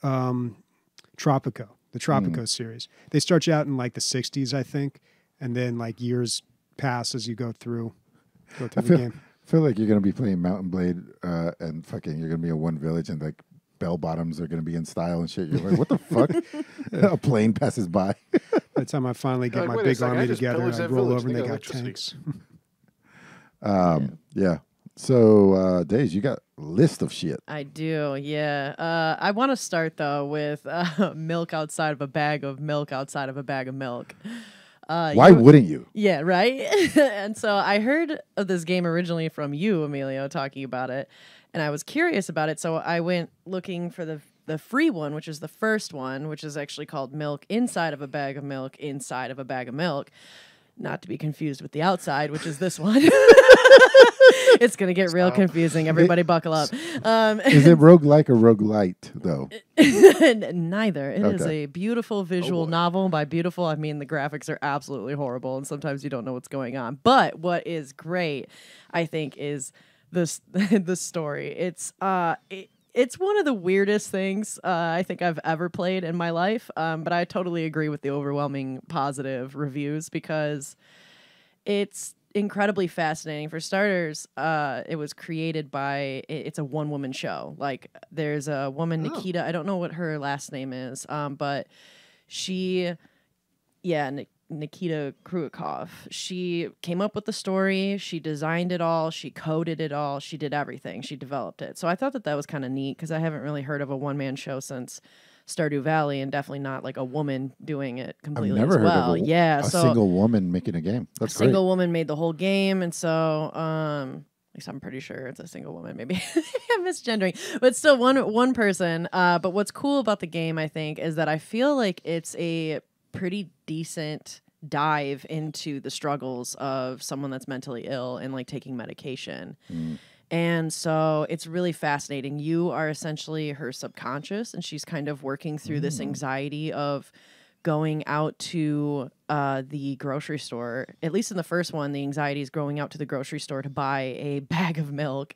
Tropico, the Tropico series. They start you out in like the 60s, I think, and then like years pass as you go through the game. I feel like you're going to be playing Mountain Blade and fucking you're going to be in one village and like bell bottoms are going to be in style and shit. You're like, what the fuck? A plane passes by. By the time I finally get my big army together, I roll over and they got tanks. Yeah. So, Days, you got a list of shit. I do, yeah. I want to start, though, with milk outside of a bag of milk outside of a bag of milk. Why wouldn't you? Yeah, right? And so I heard of this game originally from you, Emilio, talking about it, and I was curious about it, so I went looking for the free one, which is the first one, which is actually called Milk Inside of a Bag of Milk Inside of a Bag of Milk. Not to be confused with the outside, which is this one. It's going to get real confusing. Everybody buckle up. Is it roguelike or roguelite, though? Neither. It is a beautiful visual novel. By beautiful, I mean the graphics are absolutely horrible, and sometimes you don't know what's going on. But what is great, I think, is the story. It's one of the weirdest things I think I've ever played in my life, but I totally agree with the overwhelming positive reviews because it's incredibly fascinating. For starters, it was created by, it's a one-woman show. Like, there's a woman, Nikita, I don't know what her last name is, but she, Nikita Kruikov. She came up with the story, she designed it all, she coded it all, she did everything, she developed it. So I thought that was kind of neat because I haven't really heard of a one-man show since Stardew Valley, and definitely not like a woman doing it completely I've never as well. heard of a so single woman making a game. That's great. Single woman made the whole game, and so at least I'm pretty sure it's a single woman. Maybe I'm misgendering, but still one person. But what's cool about the game, I think, is that I feel like it's a pretty decent dive into the struggles of someone that's mentally ill and like taking medication. And so it's really fascinating. You are essentially her subconscious, and she's kind of working through this anxiety of going out to the grocery store. At least in the first one, the anxiety is going out to the grocery store to buy a bag of milk.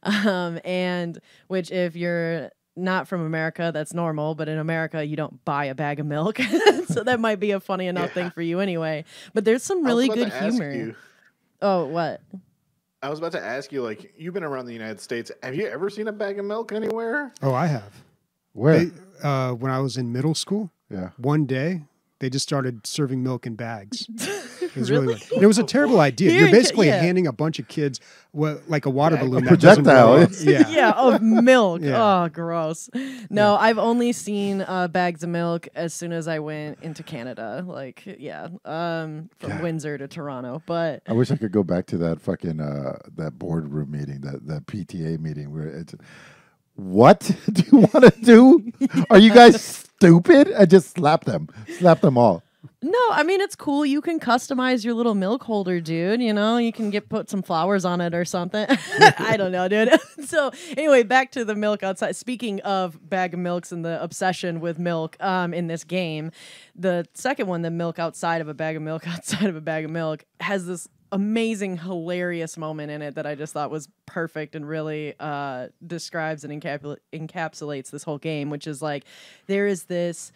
And which, if you're not from America, that's normal, but in America, you don't buy a bag of milk. So that might be a funny enough thing for you anyway. But there's some really good humor. Oh, what? I was about to ask you, like, you've been around the United States. Have you ever seen a bag of milk anywhere? Oh, I have. Where? When I was in middle school, one day, they just started serving milk in bags. It was really weird. And it was a terrible idea. You're basically handing a bunch of kids like a water balloon. A projectile. Of milk. Oh, gross. No, I've only seen bags of milk as soon as I went into Canada. Like, from Windsor to Toronto. But I wish I could go back to that fucking that boardroom meeting, that PTA meeting where it's, what do you want to do? Are you guys stupid? I just slap them all. No, I mean, it's cool. You can customize your little milk holder, dude. You know, you can put some flowers on it or something. I don't know, dude. So anyway, back to the milk outside. Speaking of bag of milks and the obsession with milk in this game, the second one, the milk outside of a bag of milk outside of a bag of milk, has this amazing, hilarious moment in it that I just thought was perfect and really describes and encapsulates this whole game, which is like, there is this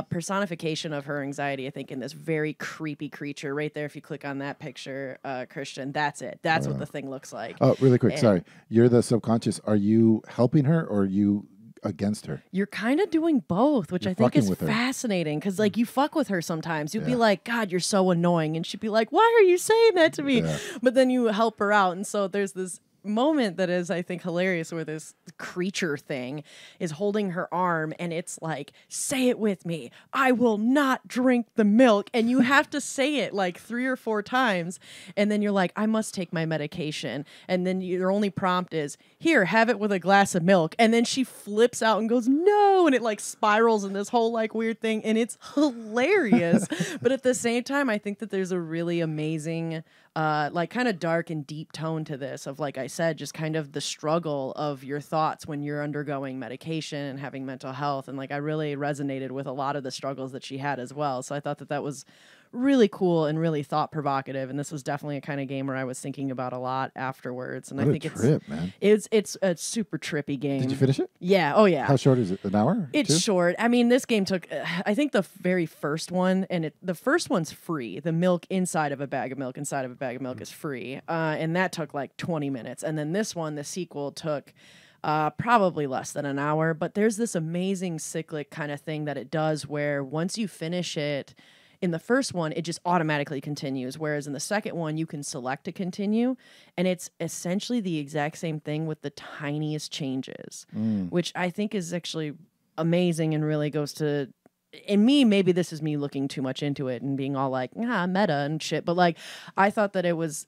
personification of her anxiety, I think, in this very creepy creature right there. If you click on that picture, Christian, that's it. That's what the thing looks like. Oh, really quick. Sorry. You're the subconscious. Are you helping her or are you against her? You're kind of doing both, which You're I think is fucking with her. fascinating because, like, you fuck with her sometimes. You'll be Yeah. like, God, you're so annoying. And she'd be like, why are you saying that to me? Yeah. But then you help her out. And so there's this moment that is, I think, hilarious where this creature thing is holding her arm and it's like, say it with me, I will not drink the milk. And you have to say it like 3 or 4 times. And then you're like, I must take my medication. And then your only prompt is, here, have it with a glass of milk. And then she flips out and goes, no. And it like spirals in this whole like weird thing. And it's hilarious. But at the same time, I think that there's a really amazing like kind of dark and deep tone to this of, like I said, just kind of the struggle of your thoughts when you're undergoing medication and having mental health. And like, I really resonated with a lot of the struggles that she had as well. So I thought that that was really cool and really thought provocative. And this was definitely a kind of game where I was thinking about a lot afterwards. And What I a think trip, man. it's a super trippy game. Did you finish it? Yeah. Oh yeah. How short is it? An hour? It's 2? short. I mean, this game took, I think the very first one, and the first one's free. The milk inside of a bag of milk is free. And that took like 20 minutes. And then this one, the sequel, took probably less than an hour. But there's this amazing cyclic kind of thing that it does where once you finish it, in the first one, it just automatically continues, whereas in the second one, you can select to continue, and it's essentially the exact same thing with the tiniest changes, which I think is actually amazing and really goes to, in me, maybe this is me looking too much into it and being all like, meta and shit, but like, I thought that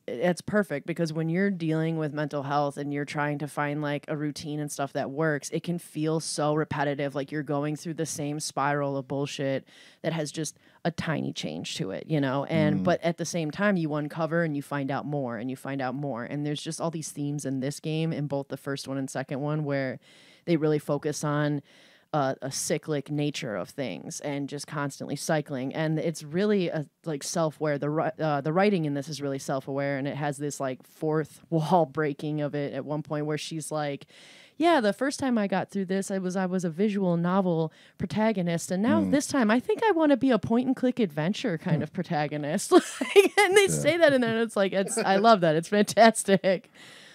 it's perfect because when you're dealing with mental health and you're trying to find like a routine and stuff that works, it can feel so repetitive, like you're going through the same spiral of bullshit that has just a tiny change to it, you know? And, but at the same time, you uncover and you find out more and you find out more. And there's just all these themes in this game, in both the first one and second one, where they really focus on a cyclic nature of things and just constantly cycling. And it's really like self-aware. The writing in this is really self-aware, and it has this like fourth wall breaking of it at one point where she's like, yeah, the first time I got through this, I was a visual novel protagonist, and now this time I think I want to be a point-and-click adventure kind of protagonist. And they say that, and then it's like, I love that. It's fantastic.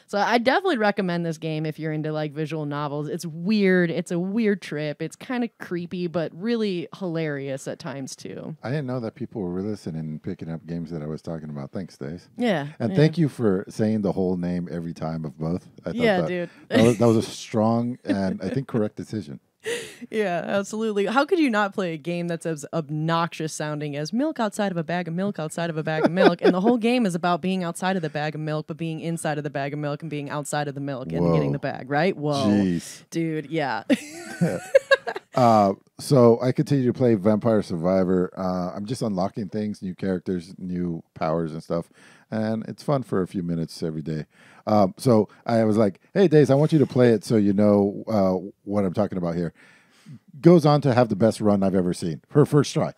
So I definitely recommend this game if you're into like visual novels. It's weird. It's a weird trip. It's kind of creepy, but really hilarious at times too. I didn't know that people were listening and picking up games that I was talking about. Thanks, Stace. Yeah. And thank you for saying the whole name every time of both. I thought dude. that was a strong and I think correct decision. Yeah, absolutely. How could you not play a game that's as obnoxious sounding as milk outside of a bag of milk outside of a bag of milk? And the whole game is about being outside of the bag of milk, but being inside of the bag of milk and being outside of the milk and getting the bag, right? Whoa. Jeez. Dude, yeah. So I continue to play Vampire Survivor. I'm just unlocking things, new characters, new powers and stuff. And it's fun for a few minutes every day. So I was like, hey, Days, I want you to play it so you know what I'm talking about here. Goes on to have the best run I've ever seen. Her first try.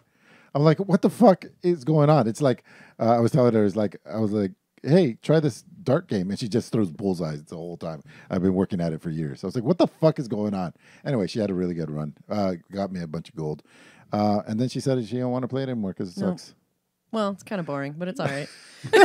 I'm like, what the fuck is going on? It's like, I was telling her, I was like, hey, try this dart game. And she just throws bullseyes the whole time. I've been working at it for years. I was like, what the fuck is going on? Anyway, she had a really good run. Got me a bunch of gold. And then she said she don't want to play it anymore because it sucks. Well, it's kind of boring, but it's all right. Like,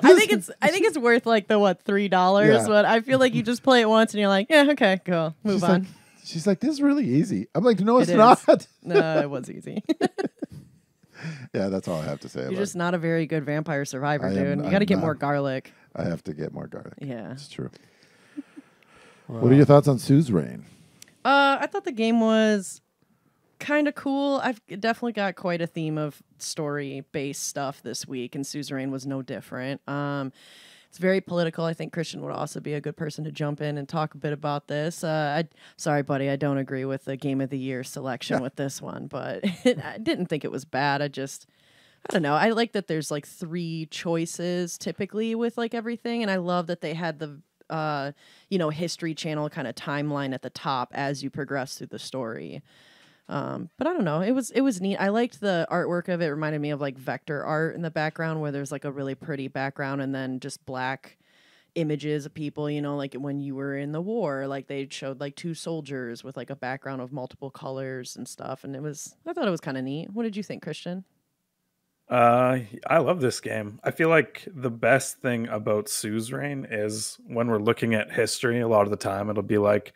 I think it's worth like the $3, Yeah. but I feel like you just play it once and you're like, yeah, okay, cool, move on. She's like, this is really easy. I'm like, no, it's It is. not. No, it was easy. Yeah, that's all I have to say. You're about just not a very good vampire survivor, I dude. am- You got to I'm get not. more garlic. I have to get more garlic. Yeah. It's true. What are your thoughts on Sue's Reign? I thought the game was kind of cool. I've definitely got quite a theme of story-based stuff this week, and Suzerain was no different. It's very political. I think Christian would also be a good person to jump in and talk a bit about this. Sorry, buddy, I don't agree with the Game of the Year selection with this one, but I didn't think it was bad. I don't know. I like that there's like 3 choices typically with like everything, and I love that they had the History Channel kind of timeline at the top as you progress through the story. But I don't know. It was neat. I liked the artwork of it. It reminded me of like vector art in the background where there's like a really pretty background and then just black images of people, like when you were in the war, like they showed like 2 soldiers with like a background of multiple colors and stuff. And I thought it was kind of neat. What did you think, Christian? I love this game. I feel like the best thing about Sue's Reign is when we're looking at history, a lot of the time it'll be like,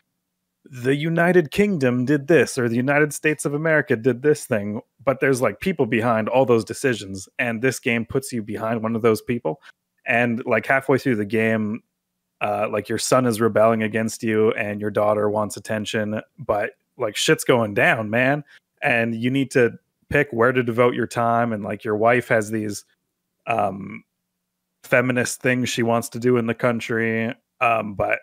the United Kingdom did this, or the United States of America did this thing, but there's like people behind all those decisions, and this game puts you behind one of those people. And like halfway through the game, like your son is rebelling against you and your daughter wants attention, but like shit's going down, man. And you need to pick where to devote your time. And like your wife has these feminist things she wants to do in the country, but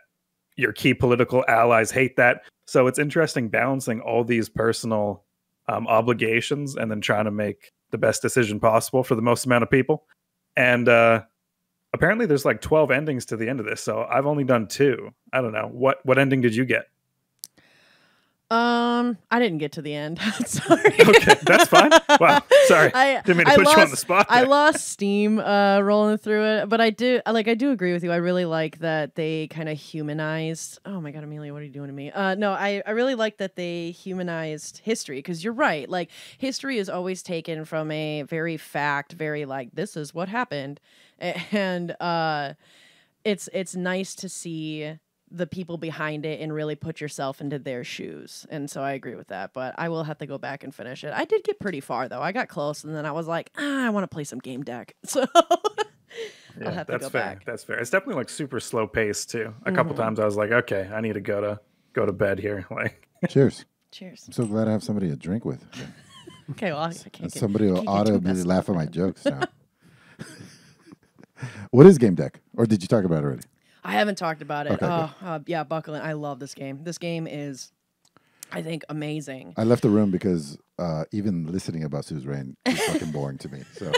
your key political allies hate that. So it's interesting balancing all these personal obligations and then trying to make the best decision possible for the most amount of people. And apparently there's like 12 endings to the end of this. So I've only done 2. I don't know. What ending did you get? I didn't get to the end. Sorry. Okay, that's fine. Wow, sorry. Didn't mean to put you on the spot there. I lost steam rolling through it, but I do agree with you. I really like that they kind of humanized. Oh my God, Emilio, what are you doing to me? No, I really like that they humanized history, because you're right. Like, history is always taken from a very very like, this is what happened, and it's nice to see the people behind it and really put yourself into their shoes. And so I agree with that, but I will have to go back and finish it. I did get pretty far though. I got close and then I was like, I want to play some Gamedec. So I'll have to go back. That's fair. It's definitely like super slow paced too. A couple times I was like, okay, I need to go to bed here. Like, cheers. Cheers. I'm so glad I have somebody to drink with. Okay, well, I can't somebody will audibly laugh at my jokes now. What is Gamedec? Or did you talk about it already? I haven't talked about it. Okay, yeah, buckle in. I love this game. This game is, I think, amazing. I left the room because even listening about Suzerain is fucking boring to me. So.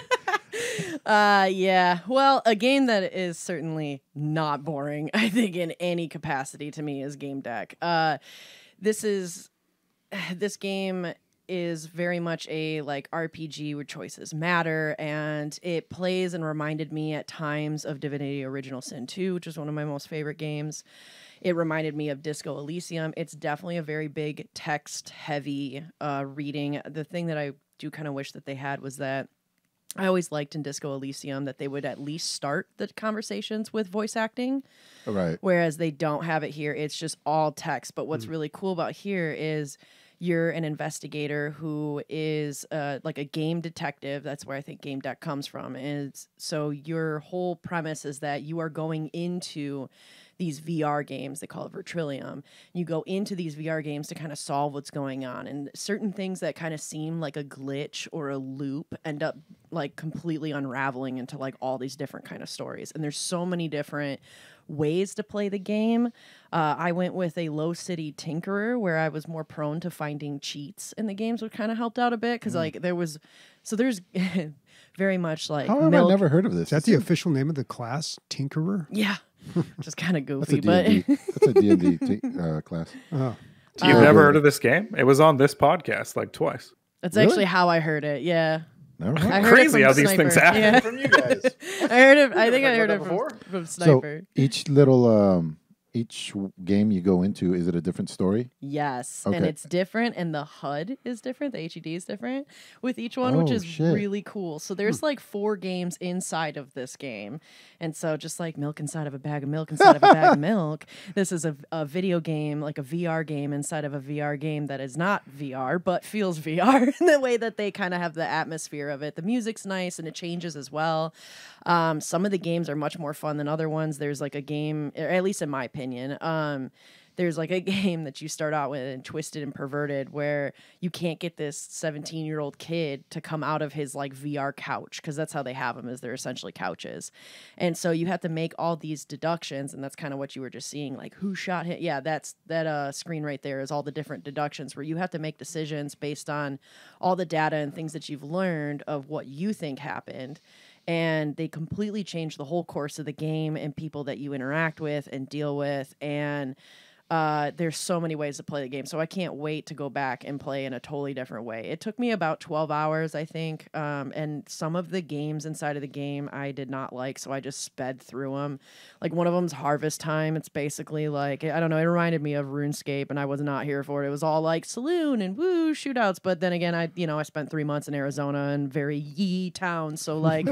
Yeah. Well, a game that is certainly not boring, I think, in any capacity to me is Gamedec. This game is very much a like RPG where choices matter, and it plays and reminded me at times of Divinity Original Sin 2, which is one of my most favorite games. It reminded me of Disco Elysium. It's definitely a very big text heavy reading. The thing that I do kind of wish that they had was that I always liked in Disco Elysium that they would at least start the conversations with voice acting. Right. Whereas they don't have it here. It's just all text. But what's really cool about here is you're an investigator who is like a game detective. That's where I think Gamedec comes from. So your whole premise is that you are going into these VR games. They call it Vertrillium. You go into these VR games to kind of solve what's going on. And certain things that kind of seem like a glitch or a loop end up like completely unraveling into like all these different kind of stories. And there's so many different ways to play the game. I went with a low city tinkerer where I was more prone to finding cheats in the games, which kind of helped out a bit because like there's very much like how have I never heard of this? Is that the official name of the class, Tinkerer? Yeah. Just kind of goofy, that's a D&D class. Oh. You've never heard of this game? It was on this podcast like twice. That's Really? actually how I heard it. Yeah. Never I heard. heard Crazy it how from these things happen. Yeah. From you guys. I heard it. I think I Never heard heard it that before? from So Sniper. each little each game you go into, is it a different story? Yes, Okay. and it's different, and the HUD is different. The HUD is different with each one, which Oh, is shit. really cool. So there's like 4 games inside of this game, and so just like milk inside of a bag of milk inside of a bag of milk, this is a video game, like a VR game inside of a VR game that is not VR but feels VR in the way that they kind of have the atmosphere of it. The music's nice and it changes as well. Some of the games are much more fun than other ones. There's like a game, or at least in my opinion, there's like a game that you start out with in Twisted and Perverted where you can't get this 17-year-old kid to come out of his like VR couch, because that's how they have them, is they're essentially couches. And so you have to make all these deductions, and that's kind of what you were just seeing, like who shot him. Yeah, that screen right there is all the different deductions where you have to make decisions based on all the data and things that you've learned of what you think happened. And they completely change the whole course of the game and people that you interact with and deal with. And there's so many ways to play the game. So I can't wait to go back and play in a totally different way. It took me about 12 hours, I think. And some of the games inside of the game I did not like, so I just sped through them. Like one of them's Harvest Time. It's basically like, I don't know, it reminded me of RuneScape, and I was not here for it. It was all like saloon and woo shootouts. But then again, I spent 3 months in Arizona and very yee town. So like,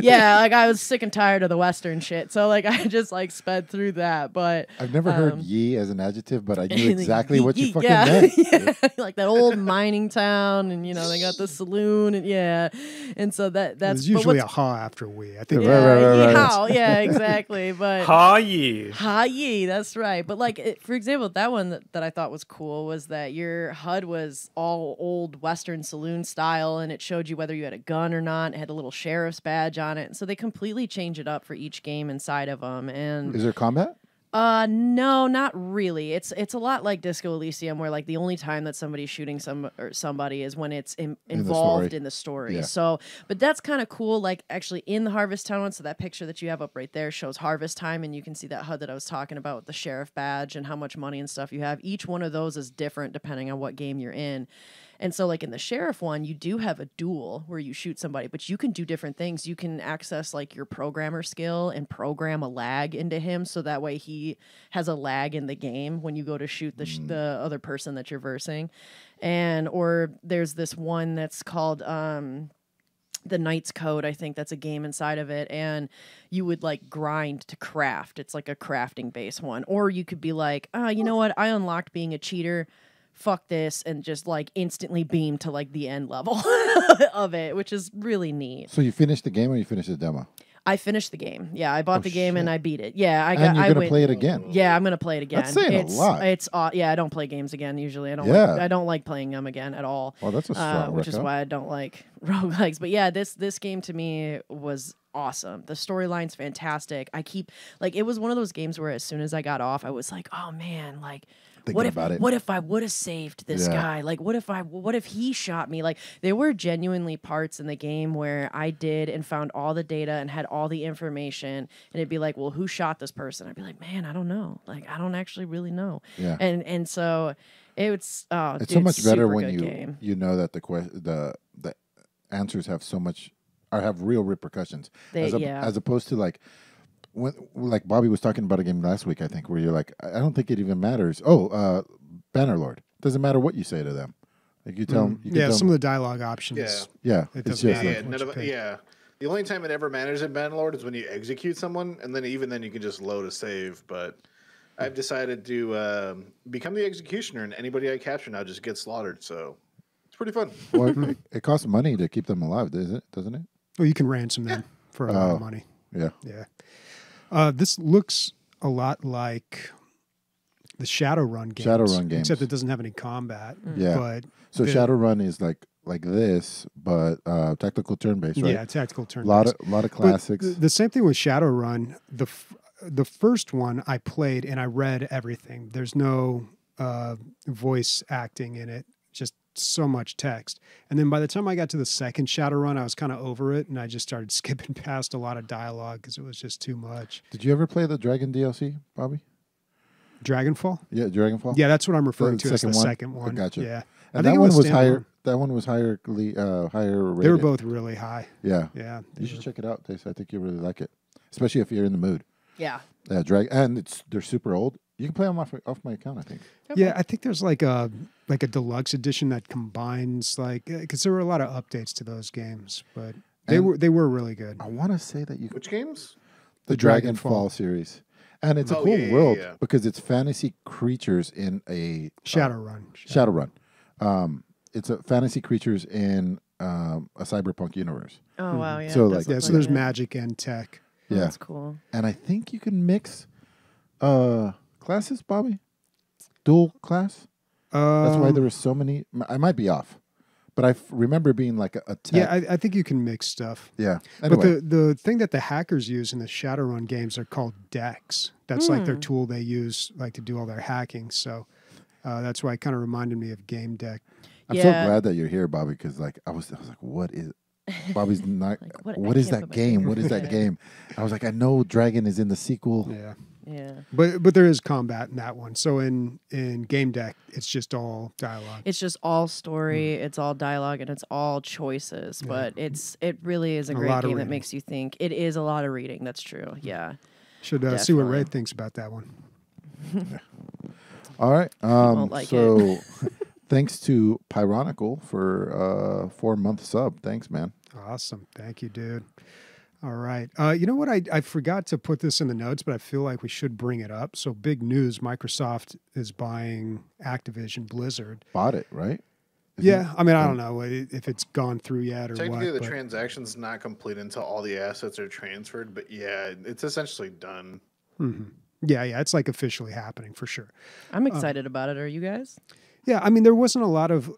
yeah, like I was sick and tired of the Western shit. So like I just like sped through that. But I've never heard ye as as an adjective, but I knew exactly what you fucking yeah. meant. Yeah. Like that old mining town, and they got the saloon, and and so that's There's usually a ha after we. I think. Right. Yeehaw. Yeah, exactly. But Ha ye. ha ye, that's right. But like, for example, that one that I thought was cool was that your HUD was all old Western saloon style, and it showed you whether you had a gun or not. It had a little sheriff's badge on it, and so they completely change it up for each game inside of them. And Is there combat? no, not really. It's a lot like Disco Elysium, where like the only time that somebody's shooting somebody is when it's involved in the story. Yeah. So, but that's kind of cool. Like actually in the Harvest Town one, so that picture that you have up right there shows harvest time, and you can see that HUD that I was talking about with the sheriff badge and how much money and stuff you have. Each one of those is different depending on what game you're in. And so, like in the sheriff one, you do have a duel where you shoot somebody, but you can do different things. You can access like your programmer skill and program a lag into him, so that way he has a lag in the game when you go to shoot the other person that you're versing. Or there's this one that's called the Knight's Code. I think that's a game inside of it, and you would like grind to craft. It's like a crafting based one. Or you could be like, you know what? I unlocked being a cheater. Fuck this, and just like instantly beam to like the end level of it, which is really neat. So you finished the game or you finished the demo? I finished the game. Yeah, I bought the game and I beat it. Yeah, And you're gonna play it again? Yeah, I'm gonna play it again. That's saying a lot. Yeah, I don't play games again usually. I don't like playing them again at all. Well, that's a strong which is why I don't like roguelikes. But yeah, this game to me was awesome. The storyline's fantastic. It was one of those games where as soon as I got off, I was like, oh man, like what if I would have saved this guy? Like, what if he shot me? Like, there were genuinely parts in the game where I did and found all the data and had all the information, and it'd be like, well, who shot this person? I'd be like, man, I don't know. Like, I don't actually really know. Yeah. And so it's so much better when you know that the answers have have real repercussions, as opposed to like. When, like Bobby was talking about a game last week, I think, where you're like, I don't think it even matters. Bannerlord. Doesn't matter what you say to them. Like you tell them. Some of the dialogue options. Yeah. It It's doesn't just matter. The only time it ever matters in Bannerlord is when you execute someone, and then even then you can just load a save. But I've decided to become the executioner, and anybody I capture now just gets slaughtered. So it's pretty fun. Well, it costs money to keep them alive, doesn't it? Well, you can ransom them for a lot of money. Yeah. Yeah. This looks a lot like the Shadowrun games. Except it doesn't have any combat. Yeah. But so Shadowrun is like this, but tactical turn-based, right? Yeah, tactical turn-based. Lot of classics. But the same thing with Shadowrun. The first one I played and I read everything. There's no voice acting in it. Just so much text. And then by the time I got to the second Shadowrun, I was kind of over it, and I just started skipping past a lot of dialogue because it was just too much. Did you ever play the Dragon DLC, Bobby? Dragonfall? Yeah, Dragonfall. Yeah, that's what I'm referring to as the second one. I gotcha. Yeah, and that one was higher. That one was higher rated. They were both really high. Yeah, yeah. You should check it out, Tace. I think you really like it, especially if you're in the mood. Yeah. And they're super old. You can play them off my account, I think. Okay. Yeah, I think there's like a deluxe edition that combines because there were a lot of updates to those games, but they were really good. I want to say that Which games? The Dragonfall series, and it's a cool world because it's fantasy creatures in a Shadowrun. It's a fantasy creatures in a cyberpunk universe. Oh wow! Yeah. So so there's magic and tech. Yeah, that's cool. And I think you can mix classes, Bobby. Dual class. That's why there were so many. I might be off, but I remember being like a tech. Yeah, I think you can mix stuff. Yeah. Anyway. But the thing that the hackers use in the Shadowrun games are called decks. That's like their tool they use like to do all their hacking. So that's why it kind of reminded me of Gamedec. I'm so glad that you're here, Bobby, because like I was like, what is Bobby's not like, what is that game? What is that game? I was like, I know Dragon is in the sequel. Yeah. Yeah. But there is combat in that one. So in Gamedec, it's just all dialogue. It's just all story, it's all dialogue, and it's all choices. Yeah. But it really is a great game that makes you think. It is a lot of reading. That's true. Yeah. Should see what Ray thinks about that one. All right. Won't like it. Thanks to Pyronical for 4-month sub. Thanks, man. Awesome. Thank you, dude. All right. You know what? I forgot to put this in the notes, but I feel like we should bring it up. So big news, Microsoft is buying Activision Blizzard. Bought it, right? Yeah. I mean, I don't know if it's gone through yet or Technically, what. the transaction's not complete until all the assets are transferred, but yeah, it's essentially done. Mm-hmm. Yeah. It's like officially happening for sure. I'm excited about it. Are you guys? Yeah. I mean, there wasn't a lot of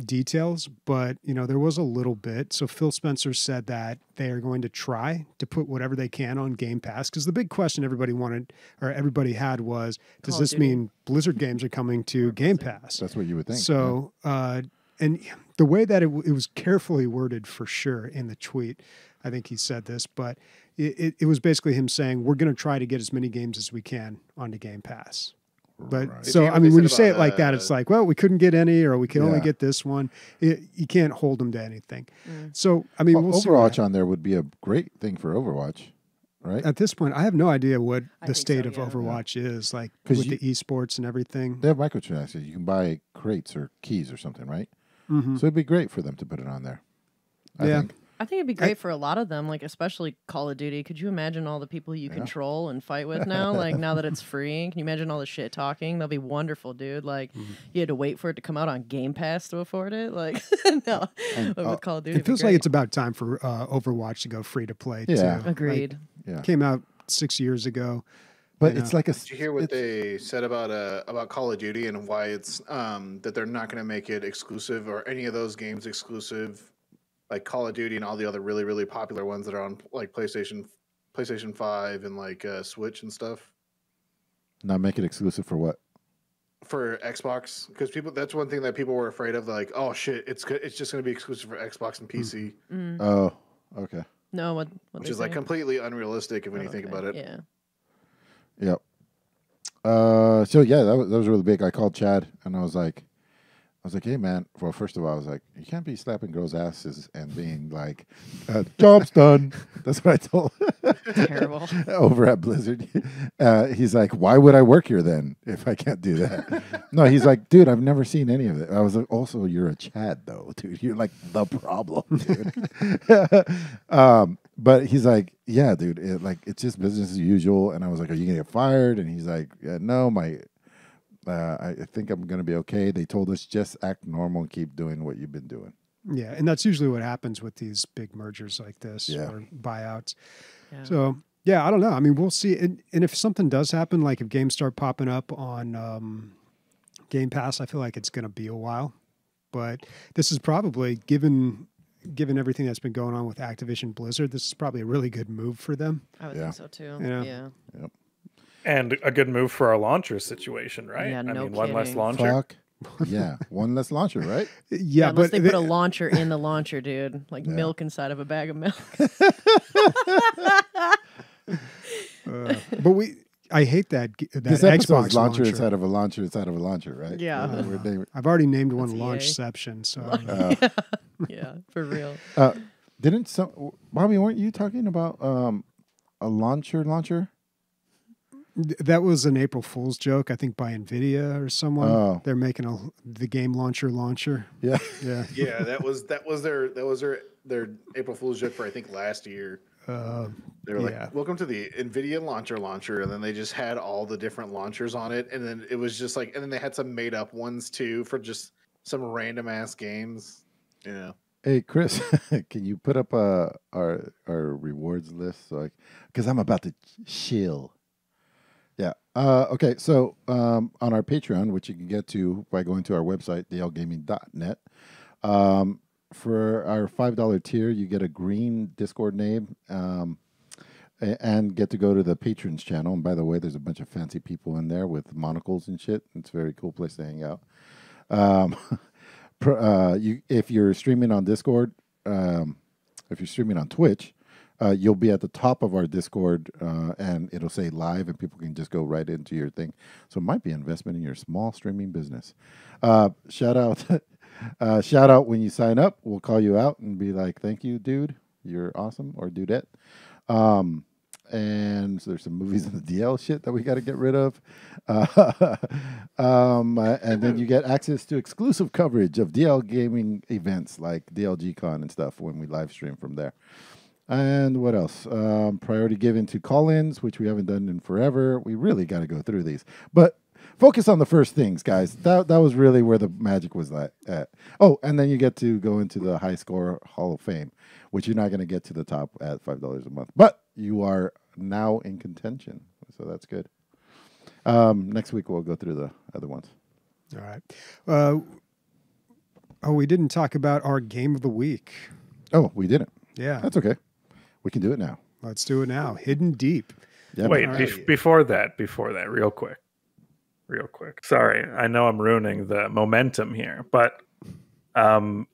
details, but there was a little bit. So Phil Spencer said that they are going to try to put whatever they can on Game Pass, because the big question everybody had was, does this mean Blizzard games are coming to Game Pass? That's what you would think. So, and the way that it was carefully worded for sure in the tweet, I think he said this, but it was basically him saying, we're going to try to get as many games as we can onto Game Pass. But Right. so, I mean, when you say it like that, it's like, well, we couldn't get any, or we can only Yeah. get this one. You can't hold them to anything. So, I mean, we'll see Overwatch on there would be a great thing for Overwatch, right? at this point, I have no idea what I the think state so, of yeah. Overwatch is, like 'Cause with the esports and everything. They have microtransactions. You can buy crates or keys or something, right? Mm-hmm. So it'd be great for them to put it on there. I Yeah. think. I think it'd be great for a lot of them, like especially Call of Duty. Could you imagine all the people you control and fight with now? Like now that it's free, can you imagine all the shit talking? That'll be wonderful, dude. Like you had to wait for it to come out on Game Pass to afford it. Like no, but with Call of Duty, It feels like it's about time for Overwatch to go free to play. Yeah. too. agreed. Yeah. Came out 6 years ago. But You it's know. like a. Did you hear what they said about Call of Duty and why it's that they're not going to make it exclusive or any of those games exclusive, like Call of Duty and all the other really really popular ones that are on like PlayStation 5 and like Switch and stuff Not make it exclusive for what? for Xbox, because that's one thing that people were afraid of, like, oh shit, it's just going to be exclusive for Xbox and PC, Oh, okay. No, what which they is like say? completely unrealistic when you think Okay, about it. Yeah. Yep. So yeah, that was really big. I called Chad and I was like, hey man. Well, first of all, I was like, you can't be slapping girls' asses and being like, job's done. That's what I told Terrible. over at Blizzard. He's like, why would I work here then if I can't do that? No, he's like, dude, I've never seen any of it. I was like, also, you're a Chad though, dude. You're like the problem, dude. But he's like, yeah, dude, it's just business as usual. And I was like, are you gonna get fired? And he's like, no, I think I'm gonna be okay. They told us just act normal and keep doing what you've been doing. Yeah, and that's usually what happens with these big mergers like this Yeah. or buyouts. Yeah. So, yeah, I don't know. I mean, we'll see. And if something does happen, like if games start popping up on Game Pass, I feel like it's going to be a while. But this is probably, given everything that's been going on with Activision Blizzard, this is probably a really good move for them. I would Yeah. think so too. Yeah. Yeah. And a good move for our launcher situation, right? Yeah, no one less kidding. launcher. Fuck. Yeah, one less launcher, right? Yeah, Unless but they put a launcher in the launcher, dude, like Yeah. milk inside of a bag of milk. but I hate that This Xbox episode's launcher launcher. inside of a launcher inside of a launcher, right? Yeah. We're naming- I've already named one That's EA. Launchception. So Yeah, for real. Didn't some Bobby? Weren't you talking about a launcher? that was an April Fool's joke, I think, by NVIDIA or someone. Oh. They're making the game launcher. Yeah. Yeah. Yeah, that was their April Fool's joke for I think last year. They were Yeah. like, "Welcome to the NVIDIA launcher," and then they just had all the different launchers on it, and then it was just like, and then they had some made up ones too for just some random ass games. Yeah, Hey Chris, can you put up our rewards list? So because I'm about to chill. Yeah. Okay. So on our Patreon, which you can get to by going to our website, dlgaming.net, for our $5 tier, you get a green Discord name and get to go to the patrons channel. And by the way, there's a bunch of fancy people in there with monocles and shit. It's a very cool place to hang out. If you're streaming on Discord, if you're streaming on Twitch, you'll be at the top of our Discord, and it'll say live, and people can just go right into your thing. So it might be an investment in your small streaming business. Shout out when you sign up. We'll call you out and be like, "Thank you, dude. You're awesome," or "Dudette." And so there's some movies in the DL shit that we got to get rid of. And then you get access to exclusive coverage of DL gaming events like DLG Con and stuff when we live stream from there. And what else? Priority given to call-ins, which we haven't done in forever. We really got to go through these. But focus on the first things, guys. That was really where the magic was at. Oh, and then you get to go into the high score Hall of Fame, which you're not going to get to the top at $5 a month. But you are now in contention, so that's good. Next week we'll go through the other ones. All right. We didn't talk about our game of the week. Oh, we didn't. Yeah. That's okay. We can do it now. Let's do it now. Hidden Deep. Yeah, Wait, right. before that, real quick. Sorry, I know I'm ruining the momentum here, but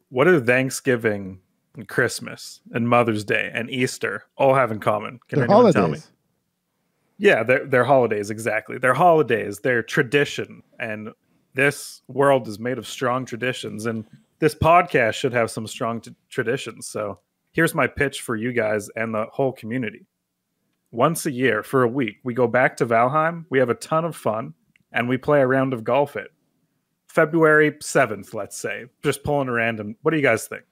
what do Thanksgiving and Christmas and Mother's Day and Easter all have in common? Can they're anyone holidays. tell me? Yeah, they're holidays, exactly. They're holidays, they're tradition, and this world is made of strong traditions, and this podcast should have some strong traditions. So here's my pitch for you guys and the whole community. Once a year, for a week, we go back to Valheim, we have a ton of fun, and we play a round of golf it. February 7th, let's say. Just pulling a random. What do you guys think?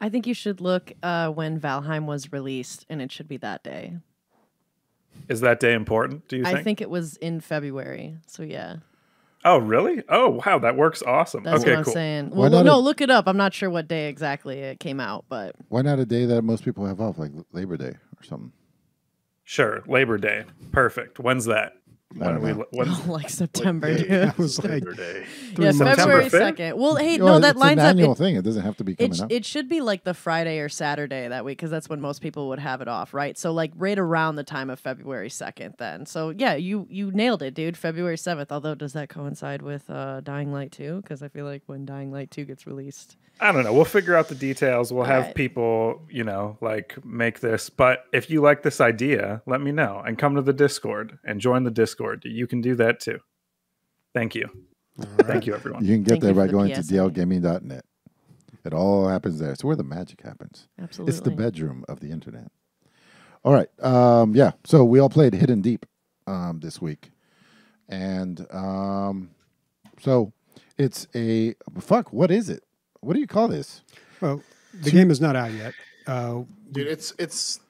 I think you should look when Valheim was released, and it should be that day. Is that day important, do you think? I think it was in February, so yeah. Oh, really? Oh, wow, that works awesome. That's Okay, what I'm cool. saying. Why Well, not look it up. I'm not sure what day exactly it came out, but Why not a day that most people have off, like Labor Day or something? Sure, Labor Day. Perfect. When's that? I don't know. like September, Like, dude. I was like, Labor Day. Yeah, September February 5th? 2nd. Well, hey, Well, no, that it's lines an up. annual thing. It doesn't have to be coming up. It should be like the Friday or Saturday that week because that's when most people would have it off, right? So like right around the time of February 2nd then. So yeah, you nailed it, dude. February 7th. Although does that coincide with Dying Light 2? Because I feel like when Dying Light 2 gets released. I don't know. We'll figure out the details. We'll have Right. people, like make this. But if you like this idea, let me know and come to the Discord and join the Discord. You can do that too. Thank you. Thank you, everyone. You can get Thank there you for by the going to PSA. dlgaming.net. It all happens there. It's where the magic happens. Absolutely. It's the bedroom of the internet. All right. Yeah. So we all played Hidden Deep this week. And so it's a... Fuck, what is it? What do you call this? well, the game is not out yet. Dude, it's It's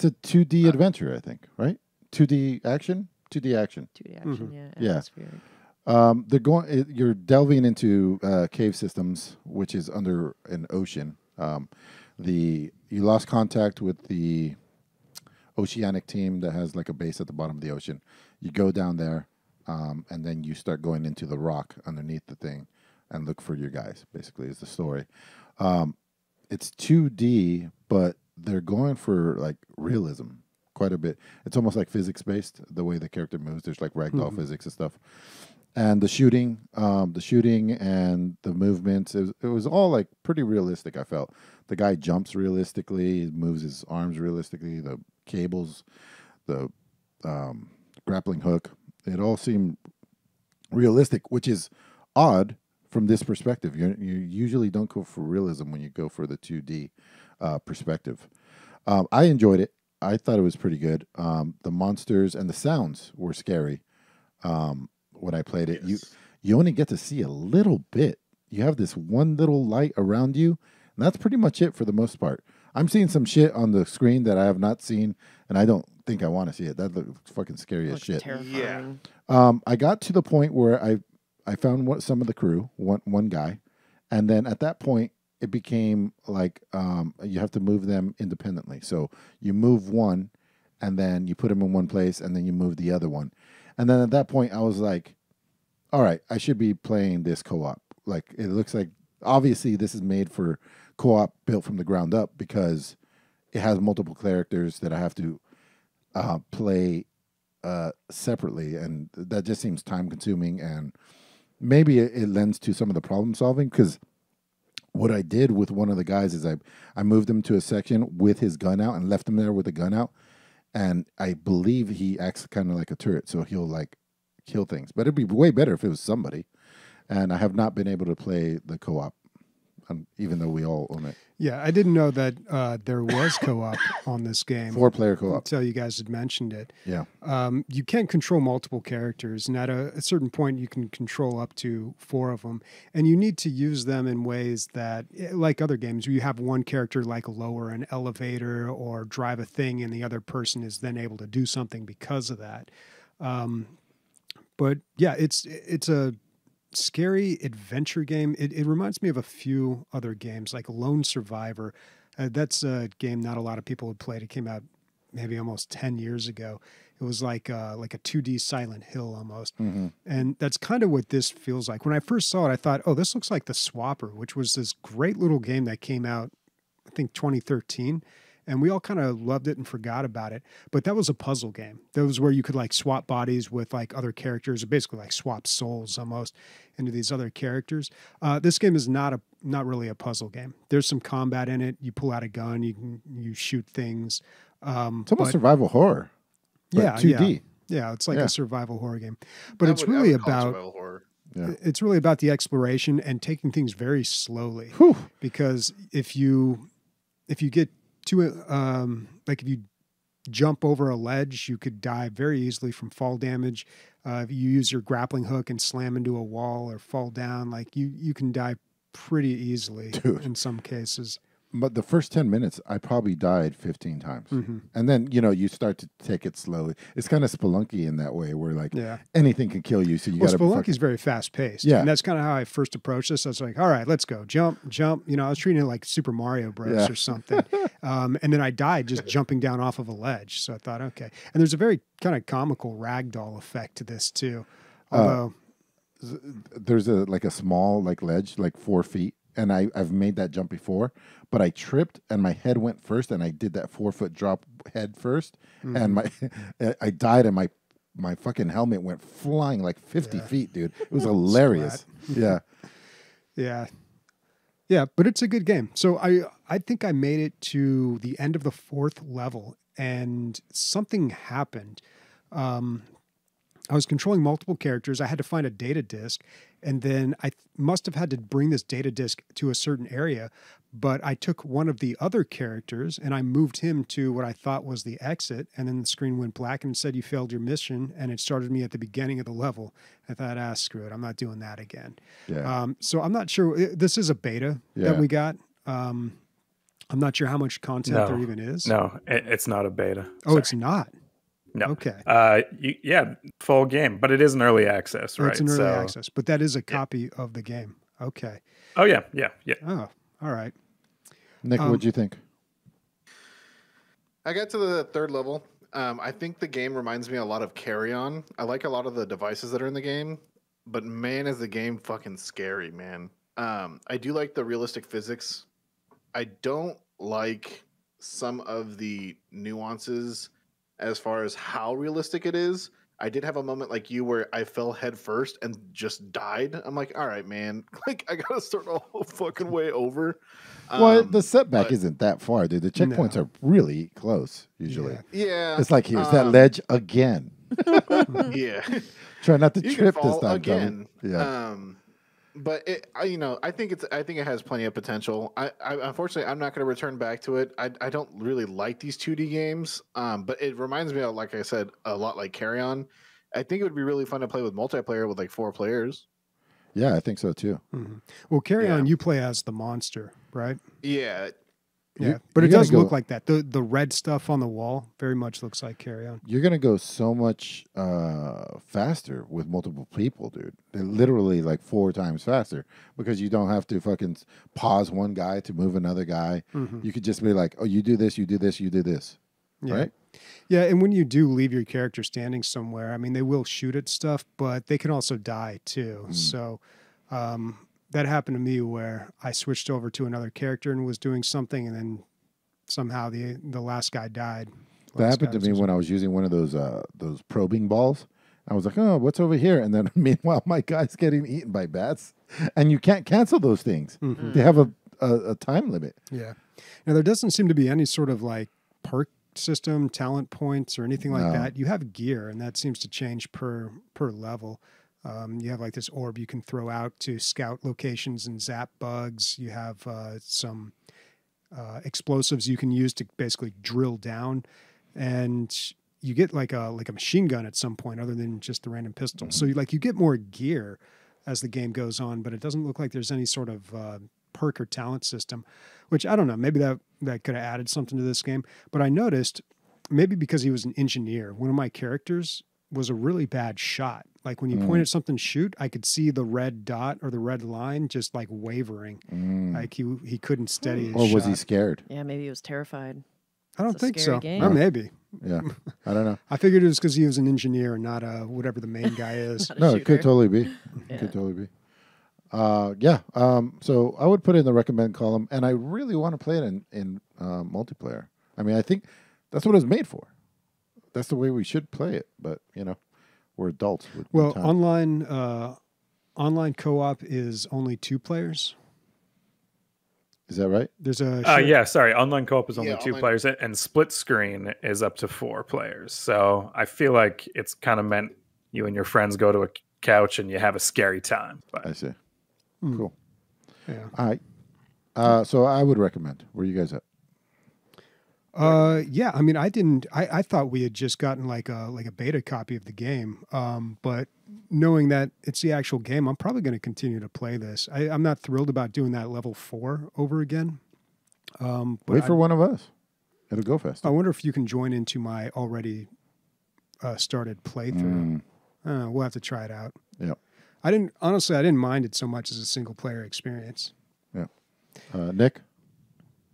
a 2D adventure, I think, right? 2D action? 2D action. 2D action, Yeah. atmospheric. They're going. You're delving into cave systems, which is under an ocean. You lost contact with the oceanic team that has like a base at the bottom of the ocean. You go down there, and then you start going into the rock underneath the thing, and look for your guys. Basically, is the story. It's 2D, but they're going for like realism quite a bit. It's almost like physics based the way the character moves. There's like ragdoll physics and stuff. And the shooting and the movements, it was all like pretty realistic, I felt. The guy jumps realistically, he moves his arms realistically, the cables, the grappling hook, it all seemed realistic, which is odd from this perspective. You usually don't go for realism when you go for the 2D perspective. I enjoyed it. I thought it was pretty good. The monsters and the sounds were scary. When I played it, Yes. you only get to see a little bit. You have this one little light around you, and that's pretty much it for the most part. I'm seeing some shit on the screen that I have not seen, and I don't think I want to see it. That looks fucking scary as Looks shit. terrifying. I got to the point where I found some of the crew, one guy, and then at that point it became like you have to move them independently. So you move one, and then you put them in one place, and then you move the other one. And then at that point, I was like, all right, I should be playing this co-op. Like, it looks like, obviously, this is made for co-op built from the ground up because it has multiple characters that I have to play separately. And that just seems time-consuming. And maybe it lends to some of the problem-solving because what I did with one of the guys is I moved him to a section with his gun out and left him there with the gun out. And I believe he acts kind of like a turret, so he'll like kill things. But it'd be way better if it was somebody. And I have not been able to play the co-op even though we all own it. Yeah, I didn't know that there was co-op on this game. 4-player co-op. Until you guys had mentioned it. Yeah. You can control multiple characters, and at a certain point, you can control up to 4 of them. And you need to use them in ways that, like other games, where you have one character like lower an elevator or drive a thing, and the other person is then able to do something because of that. But yeah, it's a scary adventure game. It reminds me of a few other games like Lone Survivor. That's a game not a lot of people had played. It came out maybe almost 10 years ago. It was like a 2D Silent Hill almost. Mm-hmm. And that's kind of what this feels like. When I first saw it, I thought, oh, this looks like The Swapper, which was this great little game that came out, I think 2013. And we all kind of loved it and forgot about it. But that was a puzzle game. That was where you could like swap bodies with like other characters, or basically like swap souls almost into these other characters. This game is not really a puzzle game. There's some combat in it. You pull out a gun, you shoot things. It's almost survival horror. Yeah, 2D. Yeah, it's like a survival horror game. But it's really about it's really about the exploration and taking things very slowly. Whew. Because if you get to like if you jump over a ledge, you could die very easily from fall damage. If you use your grappling hook and slam into a wall or fall down, like you can die pretty easily in some cases. But the first 10 minutes, I probably died 15 times. Mm-hmm. And then, you start to take it slowly. It's kind of Spelunky in that way, where like anything can kill you. So you got to. Spelunky's very fast paced. Yeah. And that's kind of how I first approached this. I was like, all right, let's go. Jump. I was treating it like Super Mario Bros. Or something. And then I died just jumping down off of a ledge. So I thought, okay. And there's a very kind of comical ragdoll effect to this too. Although there's a small like ledge, like 4 feet. And I've made that jump before, but I tripped and my head went first, and I did that 4-foot drop head first, and I died, and my fucking helmet went flying like 50 feet, dude. It was hilarious. Yeah. But it's a good game. So I think I made it to the end of the 4th level, and something happened. I was controlling multiple characters. I had to find a data disk, and then I must have had to bring this data disk to a certain area, but I took one of the other characters and I moved him to what I thought was the exit, and then the screen went black and said, you failed your mission, and it started me at the beginning of the level. I thought, screw it, I'm not doing that again. Yeah. So I'm not sure. This is a beta that we got. I'm not sure how much content there even is. No, it's not a beta. Oh, Sorry. It's not? No. Okay. Full game, but it is an early access, right? It's an early access, but that is a copy of the game. Okay. Oh, yeah. Oh, all right. Nick, what'd you think? I got to the 3rd level. I think the game reminds me a lot of Carry On. I like a lot of the devices that are in the game, but man, is the game fucking scary, man. I do like the realistic physics. I don't like some of the nuances as far as how realistic it is. I did have a moment like you where I fell head first and just died. I'm like, all right, man. Like, I got to start all the fucking way over. Well, the setback isn't that far, dude. The checkpoints are really close, usually. Yeah. It's like, here's that ledge again. Yeah. Try not to You trip can fall this time, again. Yeah. But I think it has plenty of potential. I unfortunately, I'm not going to return back to it. I don't really like these 2D games. But it reminds me of, like I said, a lot like Carry On. I think it would be really fun to play with multiplayer with like 4 players. Yeah, I think so too. Mm-hmm. Well, Carry On, you play as the monster, right? Yeah. Yeah, but it does look like that. The red stuff on the wall very much looks like Carry On. You're gonna go so much faster with multiple people, dude. They're literally like 4 times faster, because you don't have to fucking pause one guy to move another guy. Mm-hmm. You could just be like, oh, you do this, you do this, you do this. Yeah. Right? Yeah, and when you do leave your character standing somewhere, I mean, they will shoot at stuff, but they can also die too. So that happened to me where I switched over to another character and was doing something, and then somehow the last guy died. That happened to me when I was using one of those probing balls. I was like, oh, what's over here? And then meanwhile, my guy's getting eaten by bats. And you can't cancel those things. Mm-hmm. They have a time limit. Yeah. Now, there doesn't seem to be any sort of like perk system, talent points, or anything like that. You have gear, and that seems to change per level. You have like this orb you can throw out to scout locations and zap bugs. You have some explosives you can use to basically drill down, and you get like a machine gun at some point, other than just the random pistol. So you get more gear as the game goes on, but it doesn't look like there's any sort of perk or talent system, which I don't know. Maybe that could have added something to this game. But I noticed, maybe because he was an engineer, one of my characters was a really bad shot. Like when you point at something, shoot, I could see the red dot or the red line just like wavering. Like he couldn't steady his Or was shot. he scared? Yeah, maybe he was terrified. I don't It's a think scary so. game. Or maybe. Yeah, I don't know. I figured it was because he was an engineer and not whatever the main guy is. Not a No, it could shooter. totally be. Yeah. It could totally be. So I would put it in the recommend column, and I really want to play it in multiplayer. I mean, I think that's what it's made for. That's the way we should play it. But we're adults. With Well, time. online co-op is only 2 players. Is that right? There's a Yeah, sorry. Online co-op is only Yeah, 2 online- players, and split screen is up to 4 players. So I feel like it's kind of meant you and your friends go to a couch and you have a scary time. But I see. Cool. Yeah. All right. So I would recommend. Where you guys at? Yeah, I mean, I thought we had just gotten like a beta copy of the game. But knowing that it's the actual game, I'm probably going to continue to play this. I'm not thrilled about doing that level 4 over again. But Wait for one of us. It'll go fast. I wonder if you can join into my already started playthrough. I don't know, we'll have to try it out. Yeah. I didn't mind it so much as a single player experience. Yeah. Nick?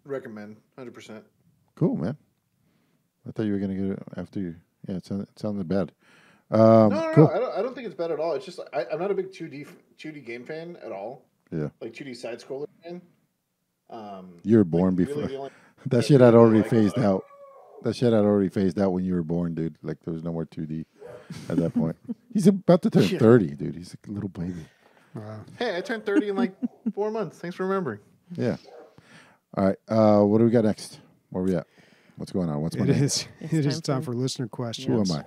Recommend 100%. Cool, man. I thought you were going to get it after you. Yeah, it sounded bad. No, cool. I don't think it's bad at all. It's just I'm not a big 2D game fan at all. Yeah. Like 2D side scroller fan. You were born really before. the only- That shit had already phased out. That shit had already phased out when you were born, dude. Like there was no more 2D at that point. He's about to turn 30, dude. He's a little baby. Wow. Hey, I turned 30 in like 4 months. Thanks for remembering. Yeah. All right. What do we got next? Where are we at? What's going on? What's my It name? is. It's It is time time for- for listener Who questions. am I?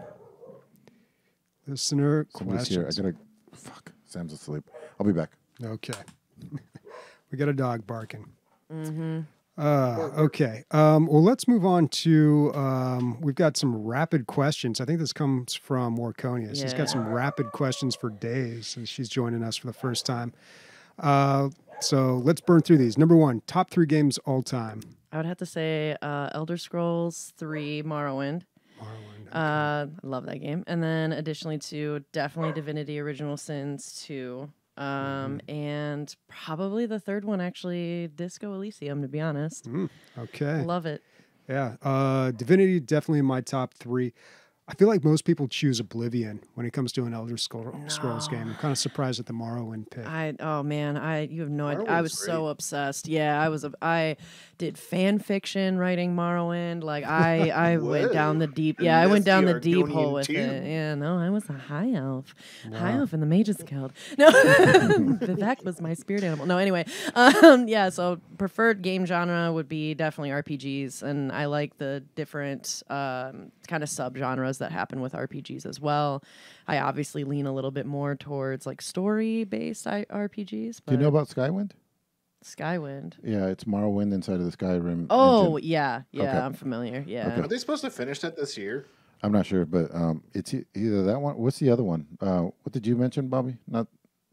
Listener Somebody's here. questions. I gotta. Fuck. Sam's asleep. I'll be back. Okay. We got a dog barking. Mm-hmm. Okay. Well, let's move on to. We've got some rapid questions. I think this comes from Warconius. He's Yeah. got some rapid questions for Days, and she's joining us for the first time. So let's burn through these. Number 1, top 3 games all time. I would have to say Elder Scrolls 3 Morrowind. Morrowind. I love that game. And then additionally to definitely Divinity Original Sins 2. And probably the third one, actually, Disco Elysium, to be honest. Okay. Love it. Yeah. Divinity, definitely in my top 3. I feel like most people choose Oblivion when it comes to an Elder Scrolls game. I'm kind of surprised at the Morrowind pick. You have no idea. I Morrowind's was so great. obsessed. Yeah, I did fan fiction writing Morrowind. Like I went Whoa. down the deep. And Yeah, I went that's down the the deep Argonian hole with too. it. Yeah, no, I was a high elf. High elf in the Mages Guild. No, Vivek was my spirit animal. No, anyway. Yeah, so preferred game genre would be definitely RPGs, and I like the different kind of subgenres that happen with RPGs as well. I obviously lean a little bit more towards like story-based RPGs. But Do you know about Skywind? Skywind? Yeah, it's Morrowind inside of the Skyrim. Oh, engine. yeah, Okay. I'm familiar. Yeah. Okay. Are they supposed to finish that this year? I'm not sure, but it's either that one. What's the other one? What did you mention, Bobby? Not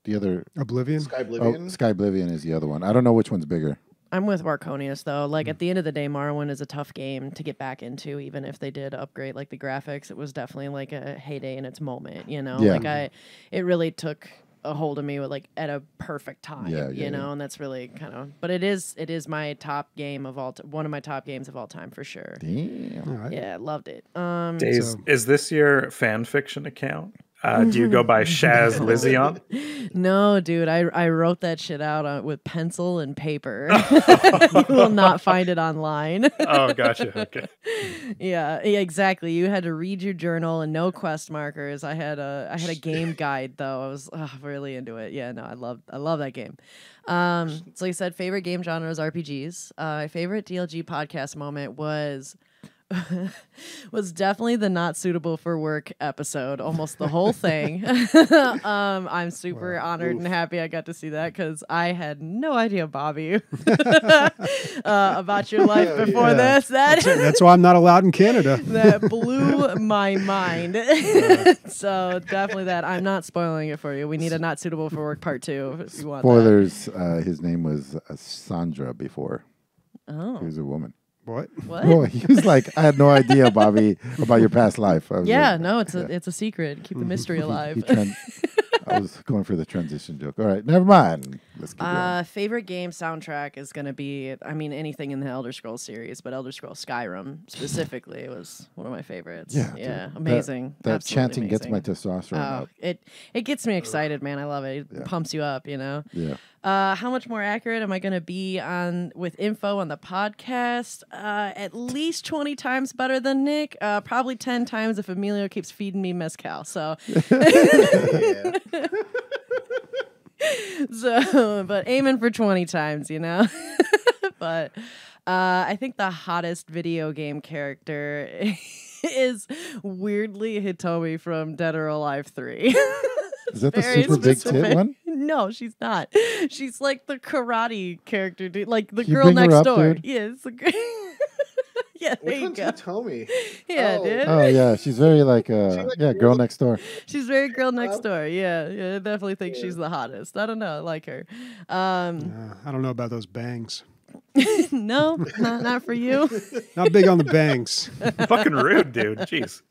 the other. Oblivion? Sky Oh, Oblivion? Sky Oblivion is the other one. I don't know which one's bigger. I'm with Warconius though. Like Hmm. at the end of the day, Morrowind is a tough game to get back into, even if they did upgrade like the graphics. It was definitely like a heyday in its moment, you know? Yeah. Like it really took a hold of me with like at a perfect time, Yeah, you know, and that's really kind of, but it is my top game of all, one of my top games of all time for sure. Damn. All right. Yeah, loved it. Days, So- is this your fan fiction account? Do you go by Shaz Lizion? No, dude, I wrote that shit out with pencil and paper. You will not find it online. Oh, gotcha. Okay. Yeah, exactly. You had to read your journal and no quest markers. I had a game guide though. I was really into it. Yeah, no, I love that game. So like I said, favorite game genre is RPGs. Favorite DLG podcast moment was was definitely the not suitable for work episode, almost the whole thing. I'm super honored and happy I got to see that because I had no idea, Bobby, about your life before this. That's why I'm not allowed in Canada. That blew my mind. So definitely that. I'm not spoiling it for you. We need a not suitable for work part 2 if you want Spoilers, his name was Sandra before. Oh. He was a woman. What? Oh, he was like, I had no idea, Bobby, about your past life. Yeah, no, it's a secret. Keep the mystery alive. I was going for the transition joke. All right, never mind. Let's keep going. Favorite game soundtrack is going to be, I mean, anything in the Elder Scrolls series, but Elder Scrolls Skyrim specifically was one of my favorites. Yeah, dude, dude. amazing. That Absolutely chanting gets my amazing. testosterone up. It gets me excited, man. I love it. It pumps you up, you know. Yeah. How much more accurate am I going to be with info on the podcast? At least 20 times better than Nick. Probably 10 times if Emilio keeps feeding me mezcal. So, but aiming for 20 times, you know. But I think the hottest video game character is weirdly Hitomi from Dead or Alive 3. Is that the Very super big specific. tit one? No, she's not. She's like the karate character, dude. Like the Can you girl bring her next up, door. dude? Yeah, it's yeah, there Which you one's go. Tommy? Yeah, Oh. dude. Oh, yeah. She's very like, like girl next door. She's very girl next door. Yeah, I definitely think she's the hottest. I don't know. I like her. I don't know about those bangs. No, not for you. Not big on the bangs. Fucking rude, dude. Jeez.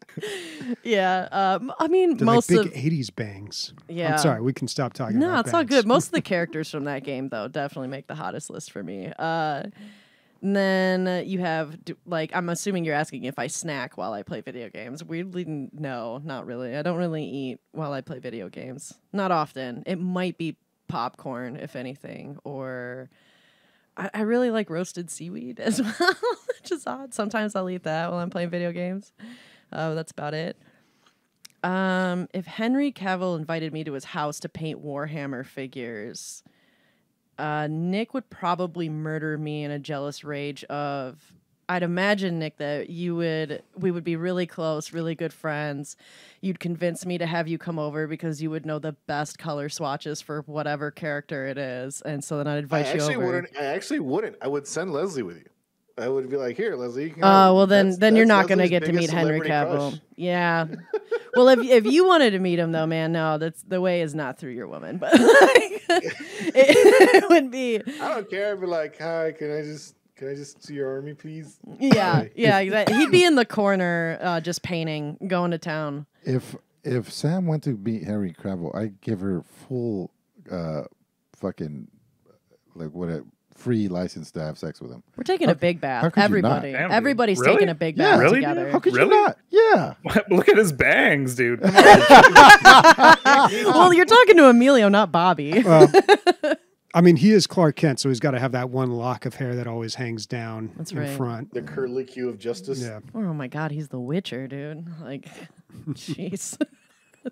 Yeah. I mean, They're most like of big 80s bangs. yeah. I'm sorry, we can stop talking No, about it's all bangs. good. Most of the characters from that game, though, definitely make the hottest list for me. And then you have, like, I'm assuming you're asking if I snack while I play video games. Weirdly, no, not really. I don't really eat while I play video games. Not often. It might be popcorn, if anything, or I really like roasted seaweed as well, which is odd. Sometimes I'll eat that while I'm playing video games. That's about it. If Henry Cavill invited me to his house to paint Warhammer figures, Nick would probably murder me in a jealous rage of... I'd imagine, Nick, that we would be really close, really good friends. You'd convince me to have you come over because you would know the best color swatches for whatever character it is. And so then I'd invite you over. I actually wouldn't. I would send Leslie with you. I would be like, here, Leslie. You can Well, then you're not going to Leslie's get to meet biggest Henry celebrity Cavill. crush. Yeah. Well, if you wanted to meet him, though, man, no, that's the way is not through your woman. But like, it would be. I don't care. I'd be like, hi, can I just see your army, please? Yeah, yeah, exactly. He'd be in the corner, just painting, going to town. If Sam went to meet Henry Cavill, I'd give her full fucking like free license to have sex with him. We're taking a big bath. how could you Everybody, not? Damn, dude. everybody's Really? taking a big Yeah. bath Really, together. dude? How could Really? you not? Yeah. Look at his bangs, dude. Come on. Well, you're talking to Emilio, not Bobby. Well, I mean, he is Clark Kent, so he's got to have that one lock of hair that always hangs down That's in right. front. The curly Q of justice. Yeah. Oh my God, he's the Witcher, dude. Like, jeez.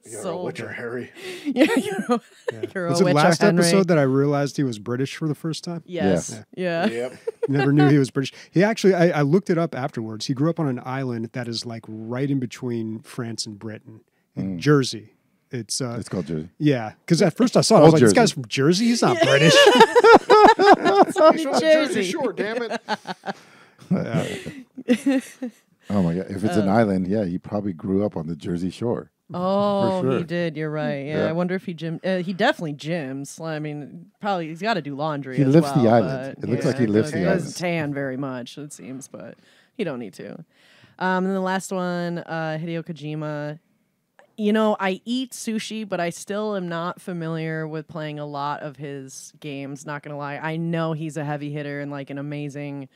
You're So a Witcher, Harry. yeah, you're Was a it Witcher, last Henry. episode that I realized he was British for the first time? Yes. Yeah. Yep. Never knew he was British. He actually, I looked it up afterwards. He grew up on an island that is like right in between France and Britain, in Jersey. It's It's called Jersey. yeah, because at first I saw it, I was Old like, this Jersey. guy's from Jersey. He's not British. He's from the Jersey. Jersey Shore, damn it. Oh my god! If it's an island, yeah, he probably grew up on the Jersey Shore. Oh, For sure. he did. You're right. Yeah, Yeah. I wonder if he he definitely gyms. I mean, probably he's got to do laundry. He as lifts the well, island. but, It looks like he lifts he the doesn't island. tan very much, it seems, but he don't need to. And then the last one, Hideo Kojima. You know, I eat sushi, but I still am not familiar with playing a lot of his games. Not gonna lie, I know he's a heavy hitter and like an amazing.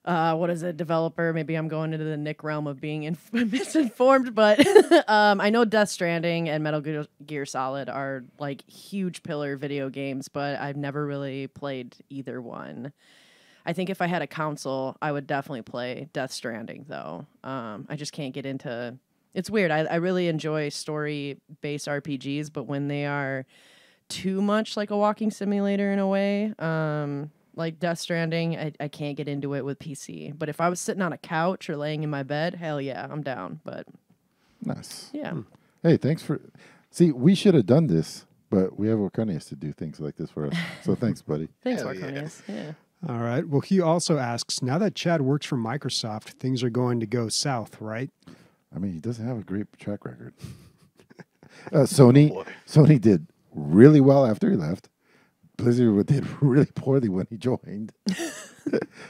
Developer? Maybe I'm going into the Nick realm of being misinformed, but I know Death Stranding and Metal Gear Solid are like huge pillar video games, but I've never really played either one. I think if I had a console, I would definitely play Death Stranding, though. I just can't get into... It's weird. I really enjoy story-based RPGs, but when they are too much like a walking simulator in a way, Like Death Stranding, I can't get into it with PC. But if I was sitting on a couch or laying in my bed, hell yeah, I'm down. But Nice. yeah. Hey, thanks for. See, we should have done this, but we have Orconius to do things like this for us. So thanks, buddy. Thanks, Hell yeah. Marconius. Yeah. All right. Well, he also asks, now that Chad works for Microsoft, things are going to go south, right? I mean, he doesn't have a great track record. Sony did really well after he left. Blizzard did really poorly when he joined.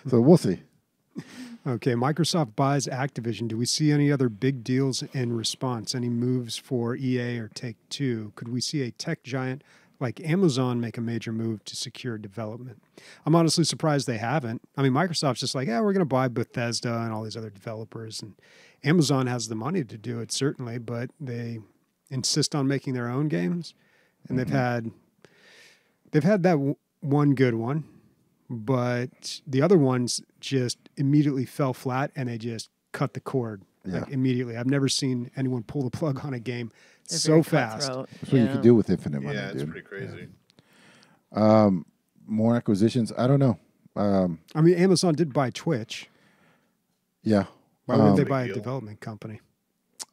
So we'll see. Okay, Microsoft buys Activision. Do we see any other big deals in response? Any moves for EA or Take-Two? Could we see a tech giant like Amazon make a major move to secure development? I'm honestly surprised they haven't. I mean, Microsoft's just like, yeah, we're going to buy Bethesda and all these other developers. And Amazon has the money to do it, certainly, but they insist on making their own games. And they've had that one good one. But the other ones just immediately fell flat and they just cut the cord like immediately. I've never seen anyone pull the plug on a game so fast. That's what you can do with infinite money, Yeah, it's dude. pretty crazy. More acquisitions? I don't know. I mean, Amazon did buy Twitch. Yeah. Why would they Big buy a deal. development company?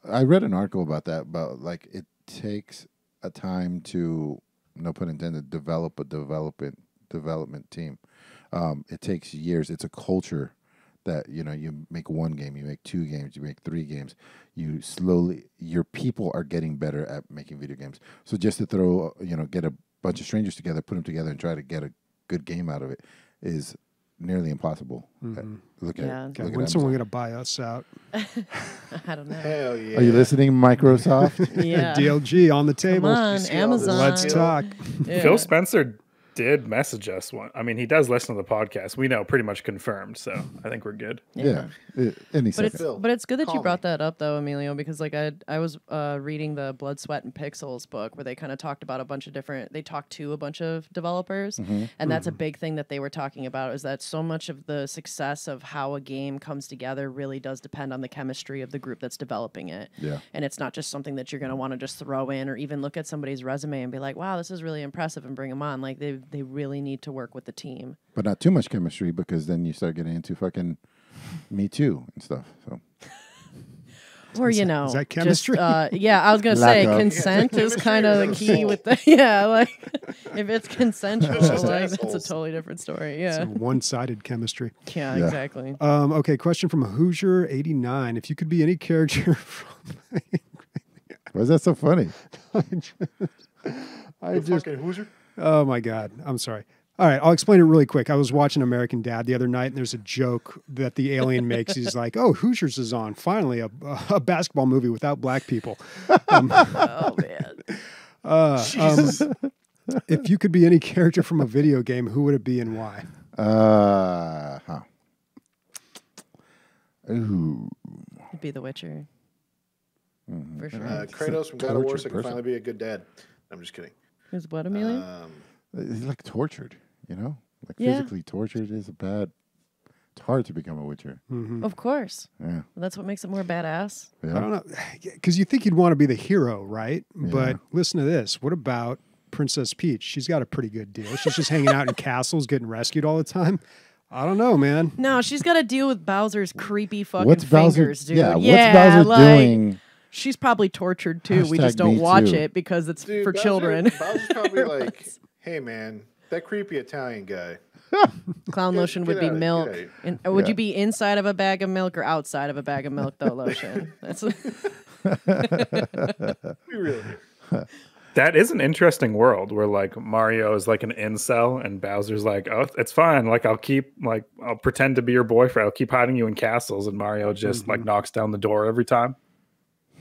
I read an article about that, about like it takes a time to, no pun intended, develop a development team. It takes years. It's a culture that, you know, you make one game, you make 2 games, you make 3 games. You slowly, your people are getting better at making video games. So just to throw, get a bunch of strangers together, put them together and try to get a good game out of it is nearly impossible. Look at Okay, look when at someone Amazon. going to buy us out? I don't know. Hell yeah. Are you listening, Microsoft? Yeah. DLG on the table. Come on, see all this Amazon. Let's talk. Yeah. Phil Spencer did message us one. I mean, he does listen to the podcast. We know pretty much confirmed, so I think we're good. Yeah. Any But second. it's Phil, but it's good that you call brought me. that up though, Emilio, because like I was reading the Blood, Sweat, and Pixels book where they kind of talked about a bunch of different. They talked to a bunch of developers, and that's a big thing that they were talking about is that so much of the success of how a game comes together really does depend on the chemistry of the group that's developing it. Yeah. And it's not just something that you're going to want to just throw in or even look at somebody's resume and be like, wow, this is really impressive and bring them on. Like they really need to work with the team. But not too much chemistry because then you start getting into fucking Me Too and stuff. So Or, Is you that- know, is that just, chemistry? yeah, I was going to Lack say of. consent Yeah, is kind of the chemistry key is with the, yeah, like if it's consensual, It's just like, that's a assholes. totally different story. It's Yeah. a one-sided chemistry. Yeah, Yeah. exactly. Okay, question from Hoosier89. If you could be any character from... why is that so funny? I just... Fucking Hoosier? Oh, my God. I'm sorry. All right, I'll explain it really quick. I was watching American Dad the other night, and there's a joke that the alien makes. He's like, oh, Hoosiers is on. Finally, a basketball movie without black people. Oh, man. If you could be any character from a video game, who would it be and why? Ooh. It'd be The Witcher. For sure. Kratos from God of War tortured so I can person. finally be a good dad. I'm just kidding. Who's what, Emilio? He's like tortured, Like Yeah. physically tortured is it's hard to become a Witcher. Of course. Yeah. That's what makes it more badass. I Yeah. don't know. Because you think you'd want to be the hero, right? But listen to this. What about Princess Peach? She's got a pretty good deal. She's just hanging out in castles, getting rescued all the time. I don't know, man. No, she's got to deal with Bowser's creepy fucking What's Bowser? fingers, dude. Yeah. What's Bowser like, doing? She's probably tortured too. We just Hashtag don't me watch too. it because it's Dude, for children. Bowser's probably like, hey, man, that creepy Italian guy. Clown Get- lotion get would be outta- get milk. outta here. Would Yeah. you be inside of a bag of milk or outside of a bag of milk, though, lotion? That's Be real here. That is an interesting world where like Mario is like an incel and Bowser's like, oh, it's fine. Like I'll pretend to be your boyfriend. I'll keep hiding you in castles, and Mario just like knocks down the door every time.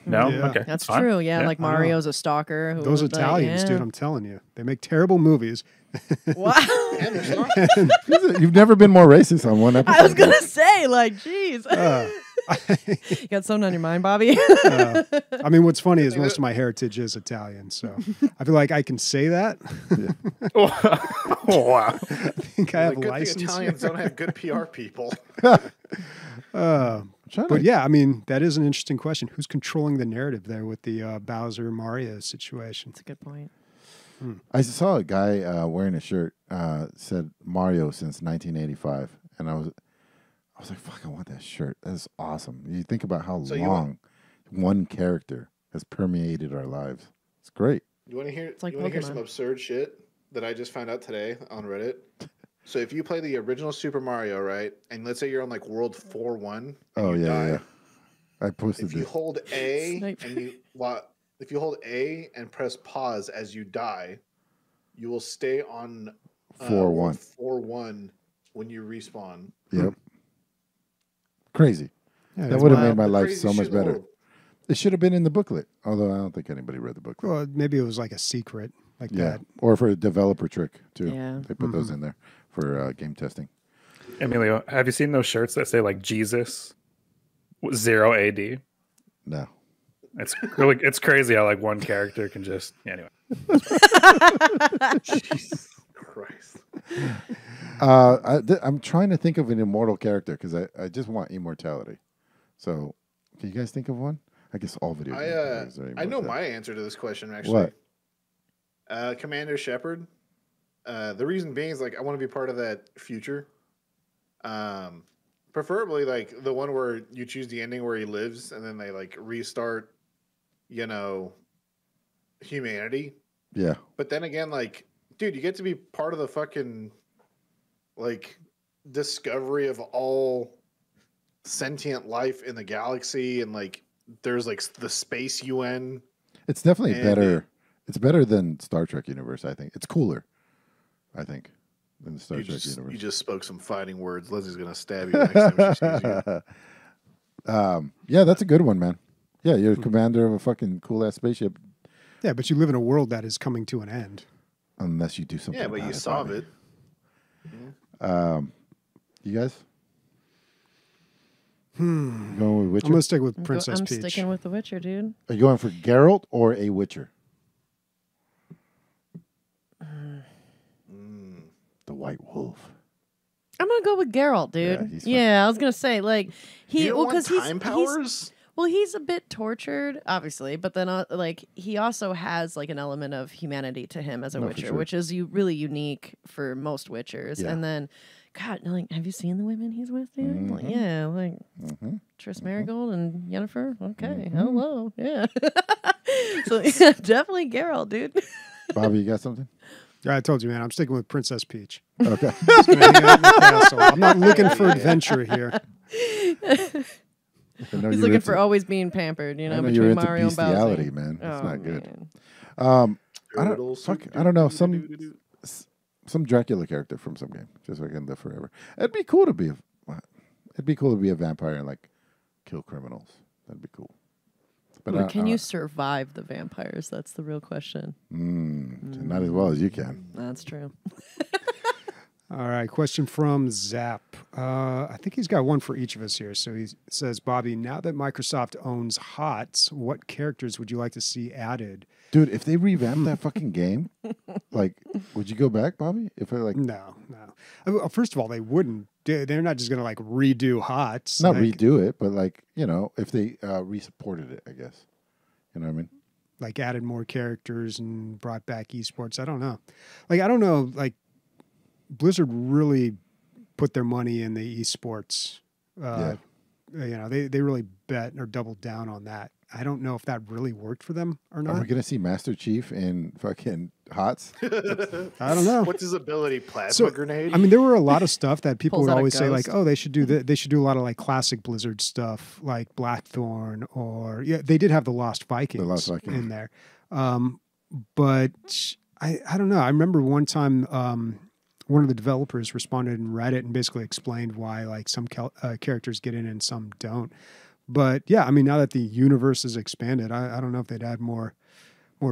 No, Yeah. okay, That's fine. true. Yeah, Yeah. like Mario's a stalker. Who Those would, like, Italians, yeah. dude, I'm telling you. They make terrible movies. Wow. And there's not. You've never been more racist on one episode. I was gonna say, like, geez. You got something on your mind, Bobby? I mean, what's funny is most of my heritage is Italian, so I feel like I can say that. Oh, wow. I think I have Like, a good thing license. Italians don't have good PR people. But yeah, I mean, that is an interesting question. Who's controlling the narrative there with the Bowser Mario situation? That's a good point. I saw a guy wearing a shirt. said Mario since 1985, and I was like, fuck, I want that shirt. That's awesome. You think about how long one character has permeated our lives. It's great. You want to hear? Like you want to hear some absurd shit that I just found out today on Reddit? So if you play the original Super Mario, right, and let's say you're on like World 4-1. Oh yeah. I posted this. If you hold A if you hold A and press pause as you die, you will stay on 4-1. 4-1 when you respawn. Yep. Crazy. Yeah, that would have made my The life crazy so much shit in the better. world. It should have been in the booklet, although I don't think anybody read the booklet. Well, maybe it was like a secret like that. Or for a developer trick too. Yeah. They put those in there for game testing. Emilio, have you seen those shirts that say like Jesus 0 AD? No. It's crazy how like one character can just anyway. Jesus Christ. I'm trying to think of an immortal character because I just want immortality. So, can you guys think of one? I guess all video games. I know my answer to this question actually. What? Commander Shepard. The reason being is like I want to be part of that future. Preferably like the one where you choose the ending where he lives and then they like restart, humanity. Yeah. But then again, like, dude, you get to be part of the fucking like discovery of all sentient life in the galaxy, and like there's like the space UN. It's definitely better. It's better than Star Trek universe, I think. It's cooler, I think, than the Star Trek universe. You just spoke some fighting words. Leslie's gonna stab you next time she sees you. Yeah, that's a good one, man. Yeah, you're commander of a fucking cool ass spaceship. Yeah, but you live in a world that is coming to an end. Unless you do something. Yeah, but you solve it. You guys? I'm Going with Witcher? gonna stick with Princess I'm Peach. sticking with The Witcher, dude. Are you going for Geralt or a Witcher? The White Wolf. I'm gonna go with Geralt, dude. Yeah, I was gonna say like You don't want time powers? He's a bit tortured, obviously, but then like he also has like an element of humanity to him as a Witcher, which is really unique for most Witchers. Yeah. And then, God, like, have you seen the women he's with, dude? Like, yeah, like Triss Marigold and Yennefer. Okay, hello, yeah. So yeah, definitely Geralt, dude. Bobby, you got something? Yeah, I told you, man. I'm sticking with Princess Peach. Okay. Just gonna hang out in the castle. I'm not looking for adventure here. He's looking for always being pampered, I know between you're into Mario and bestiality, Bowser. man. That's not good. Man. I don't know. Some Dracula character from some game, just so I can live forever. It'd be cool to be a vampire and like kill criminals. That'd be cool. But can you survive the vampires? That's the real question. Not as well as you can. That's true. All right, question from Zap. I think he's got one for each of us here. So he says, Bobby, now that Microsoft owns HOTS, what characters would you like to see added? Dude, if they revamp that fucking game, like, would you go back, Bobby? No. First of all, they wouldn't. They're not just going to like redo HOTS. Not redo it, but like, if they re-supported it, I guess. You know what I mean? Like added more characters and brought back esports. I don't know. I don't know. Like, Blizzard really put their money in the esports. They really bet or doubled down on that. I don't know if that really worked for them or not. Are we going to see Master Chief in fucking HOTS? I don't know. What's his ability? Plasma grenade? I mean, there were a lot of stuff that people Pulls would out a always say, like, ghost. oh, they should do that. They should do a lot of like classic Blizzard stuff, like Blackthorn, or they did have the Lost Vikings in there. But I don't know. I remember one time one of the developers responded in Reddit and basically explained why like some characters get in and some don't. But yeah, I mean, now that the universe is expanded, I don't know if they'd add more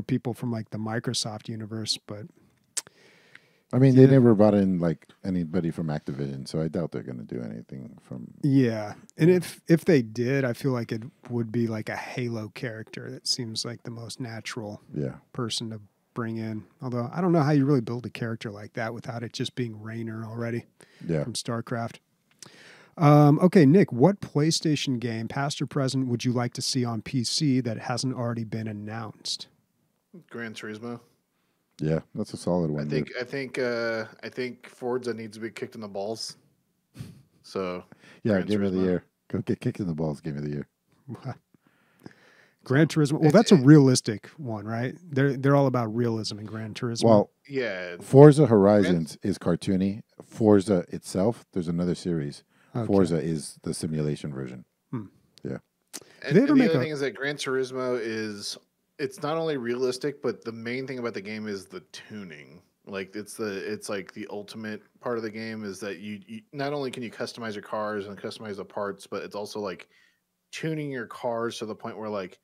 people from like the Microsoft universe, but I mean, they never brought in like anybody from Activision, so I doubt they're going to do anything from. Yeah, and if they did, I feel like it would be like a Halo character that seems like the most natural person to bring in. Although I don't know how you really build a character like that without it just being Raynor already from StarCraft. Okay, Nick, what PlayStation game, past or present, would you like to see on PC that hasn't already been announced? Gran Turismo. Yeah, that's a solid one. I think Forza needs to be kicked in the balls. So Yeah, Gran game of the Turismo. year. Go get kicked in the balls. Game of the year. Gran Turismo. Well, that's a realistic one, right? They're all about realism in Gran Turismo. Well, Yeah, Forza Horizons is cartoony. Forza itself, there's another series. Okay. Forza is the simulation version. Yeah. and, they ever and the make other a- thing is that Gran Turismo it's not only realistic, but the main thing about the game is the tuning. Like it's like the ultimate part of the game is that you not only can you customize your cars and customize the parts, but it's also like tuning your cars to the point where like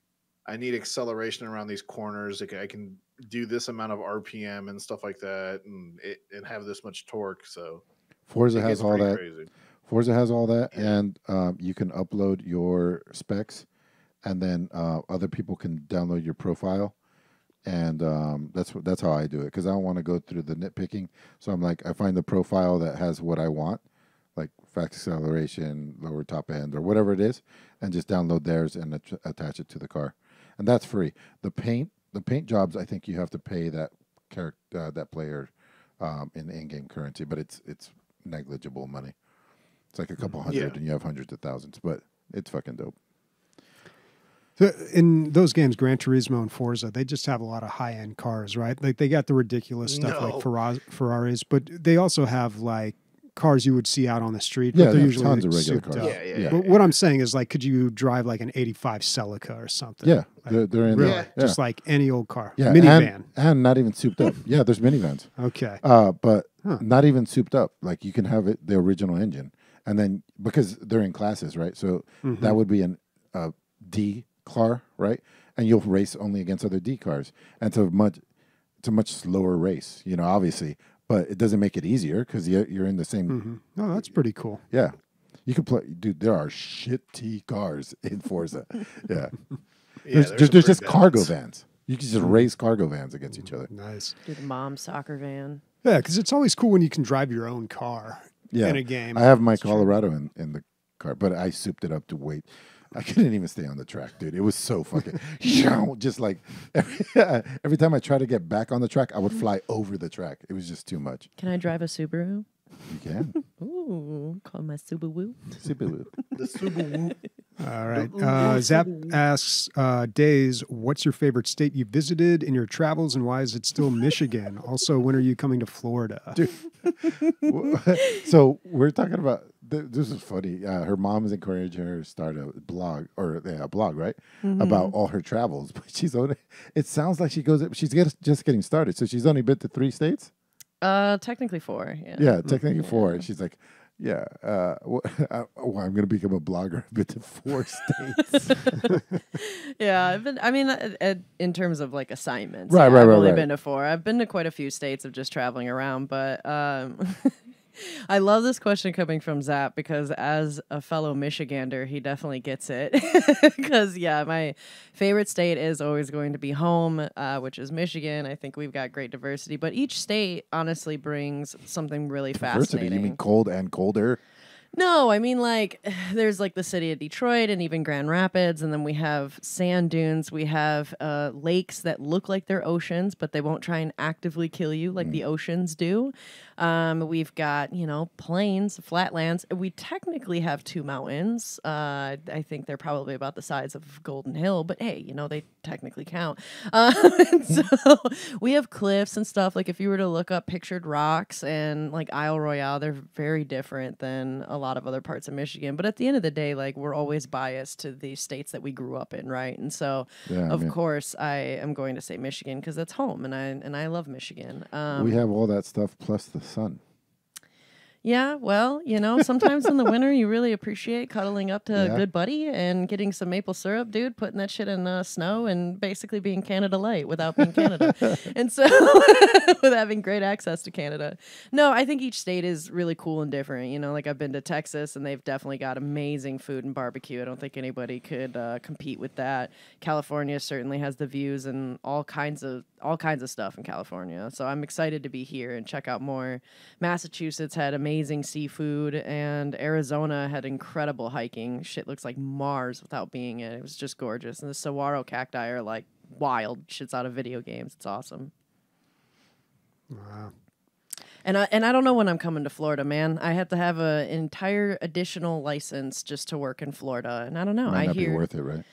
I need acceleration around these corners. Like I can do this amount of RPM and stuff like that, and have this much torque. So Forza it has gets all pretty that. crazy. Forza has all that, Yeah. and you can upload your specs, and then other people can download your profile, and that's how I do it because I don't want to go through the nitpicking. So I'm like, I find the profile that has what I want, like fast acceleration, lower top end, or whatever it is, and just download theirs and attach it to the car, and that's free. The paint jobs, I think you have to pay that character, that player, in in-game currency, but it's negligible money. It's like a couple hundred, and you have hundreds of thousands, but it's fucking dope. So in those games, Gran Turismo and Forza, they just have a lot of high-end cars, right? Like they got the ridiculous stuff like Ferraris, but they also have like cars you would see out on the street. Yeah, but they they're have usually tons of regular souped cars. up. Yeah. But what I'm saying is, like, could you drive like an '85 Celica or something? Yeah, Like, they're in really, there. just like any old car, Yeah, minivan. and not even souped up. Yeah, there's minivans. Okay, But not even souped up. Like you can have it the original engine, and then because they're in classes, right? So that would be a D car, right? And you'll race only against other D cars, and it's a much slower race, obviously, but it doesn't make it easier because you're in the same. oh, that's pretty cool. Yeah, you can play, dude. There are shitty cars in Forza. Yeah, there's some just pretty bad cargo ones. vans. You can just race cargo vans against each other. Nice. Do the mom's soccer van. Yeah, because it's always cool when you can drive your own car Yeah, in a game. I have my Colorado in the car, but I souped it up to wait. I couldn't even stay on the track, dude. It was so fucking just like every time I tried to get back on the track, I would fly over the track. It was just too much. Can I drive a Subaru? You can. Ooh, call my Subaru. Super. The Subaru. All right. Zap asks, Days, what's your favorite state you visited in your travels and why is it still Michigan? Also, when are you coming to Florida? Dude. So we're talking about this is funny. Her mom is encouraging her to start a blog right, about all her travels. But she's only. It sounds like she's just getting started. So she's only been to 3 states. Technically 4. Yeah. Yeah, technically 4. She's like, yeah. I'm gonna become a blogger. I've been to 4 states. Yeah, I've been. I mean, in terms of like assignments, Right, I've only right. been to 4. I've been to quite a few states of just traveling around, but I love this question coming from Zap because as a fellow Michigander, he definitely gets it. Because my favorite state is always going to be home, which is Michigan. I think we've got great diversity, but each state honestly brings something really Diversity. fascinating. You mean cold and colder? No, I mean, like, there's like the city of Detroit and even Grand Rapids, and then we have sand dunes. We have lakes that look like they're oceans, but they won't try and actively kill you like the oceans do. We've got, plains, flatlands. We technically have 2 mountains. I think they're probably about the size of Golden Hill, but hey, they technically count. And so we have cliffs and stuff. Like, if you were to look up pictured rocks and like Isle Royale, they're very different than a lot of other parts of Michigan. But at the end of the day, like, we're always biased to the states that we grew up in, right? And so, of course, I am going to say Michigan because that's home, and I love Michigan. We have all that stuff plus the sun. Yeah, well, sometimes in the winter you really appreciate cuddling up to a good buddy and getting some maple syrup, dude, putting that shit in snow and basically being Canada light without being Canada. And so with having great access to Canada. No, I think each state is really cool and different. Like I've been to Texas and they've definitely got amazing food and barbecue. I don't think anybody could compete with that. California certainly has the views and all kinds of stuff in California. So I'm excited to be here and check out more. Massachusetts had amazing seafood, and Arizona had incredible hiking. Shit looks like Mars without being it. It was just gorgeous. And the saguaro cacti are like wild. Shit's out of video games. It's awesome. Wow. And I don't know when I'm coming to Florida, man. I have to have an entire additional license just to work in Florida, and I don't know. Might I not hear be worth it, right?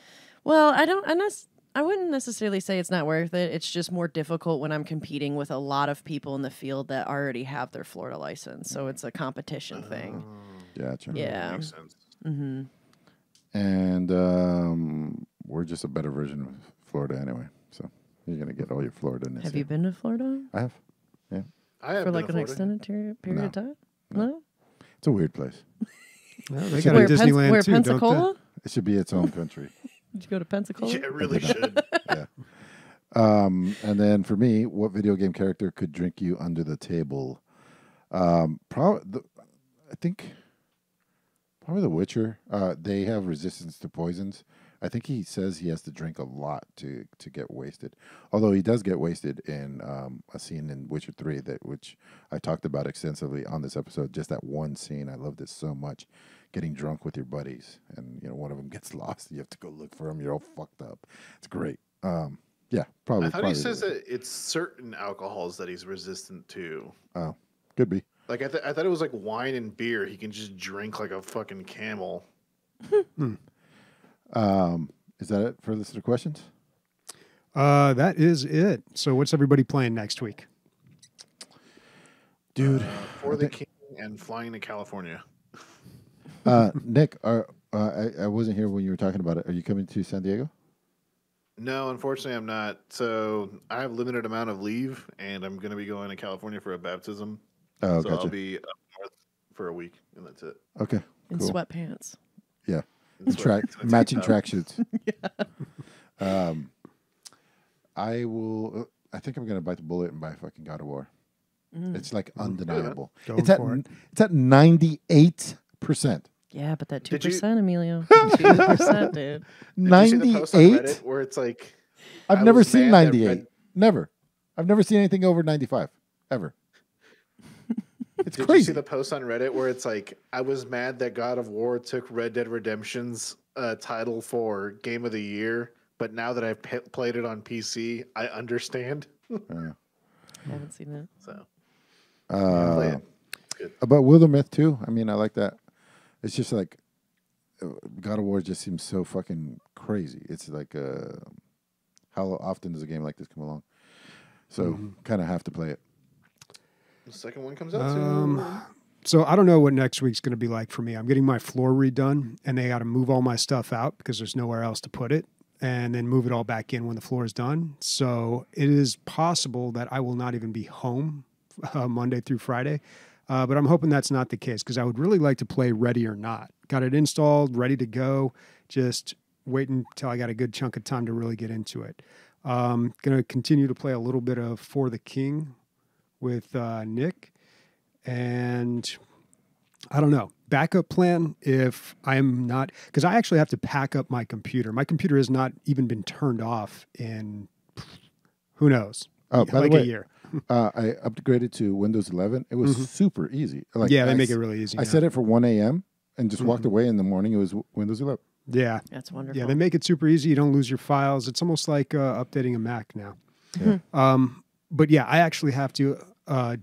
Well, I wouldn't necessarily say it's not worth it. It's just more difficult when I'm competing with a lot of people in the field that already have their Florida license. So it's a competition thing. Gotcha. Yeah. Makes sense. Mm-hmm. And we're just a better version of Florida anyway. So you're going to get all your Florida-ness. Have you been to Florida I have. I have for been like to an Florida. extended period of time? No? It's a weird place. Well, they got a Where, Disneyland where too, don't they? Pensacola? It should be its own country. Did you go to Pensacola? Yeah, it really should. Yeah. And then for me, what video game character could drink you under the table? I think probably The Witcher. They have resistance to poisons. I think he says he has to drink a lot to get wasted. Although he does get wasted in a scene in Witcher 3 which I talked about extensively on this episode. Just that one scene, I loved it so much. Getting drunk with your buddies, and one of them gets lost. You have to go look for him. You're all fucked up. It's great. Yeah, probably. I thought probably he says that it's certain alcohols that he's resistant to. Oh, could be. Like I thought it was like wine and beer. He can just drink like a fucking camel. Is that it for the list of questions? That is it. So what's everybody playing next week? Dude, For the King and flying to California. Nick, I wasn't here when you were talking about it. Are you coming to San Diego? No, unfortunately, I'm not. So I have limited amount of leave, and I'm going to be going to California for a baptism. Oh, so gotcha. I'll be up north for a week, and that's it. Okay, In cool. sweatpants. Yeah, It's matching tracksuits. I will. I think I'm gonna bite the bullet and buy fucking God of War. It's like undeniable. Going It's at for it. 98%. Yeah, but that Did you- 2%, Emilio. 2%, dude. Did you see the post on 98. Reddit where it's like, I've I never was seen mad that 98. Red- Never. I've never seen anything over 95 ever. It's Did crazy. you see the post on Reddit where it's like, I was mad that God of War took Red Dead Redemption's title for Game of the Year, but now that I've played it on PC, I understand. I haven't seen it. So play it. Good. About Will the Myth too. I mean, I like that. It's just like God of War just seems so fucking crazy. It's like how often does a game like this come along? So kind of have to play it. The second one comes out soon. So I don't know what next week's going to be like for me. I'm getting my floor redone, and they got to move all my stuff out because there's nowhere else to put it, and then move it all back in when the floor is done. So it is possible that I will not even be home Monday through Friday, but I'm hoping that's not the case because I would really like to play Ready or Not. Got it installed, ready to go. Just waiting until I got a good chunk of time to really get into it. Going to continue to play a little bit of For the King with Nick. And I don't know. Backup plan if I'm not, because I actually have to pack up my computer. My computer has not even been turned off in, who knows, Oh, by like the way, a year. I upgraded to Windows 11. It was super easy. Like Yeah, they make it really easy I now. set it for 1 a.m. and just walked away in the morning. It was Windows 11. Yeah. That's wonderful. Yeah, they make it super easy. You don't lose your files. It's almost like updating a Mac now. But yeah, I actually have to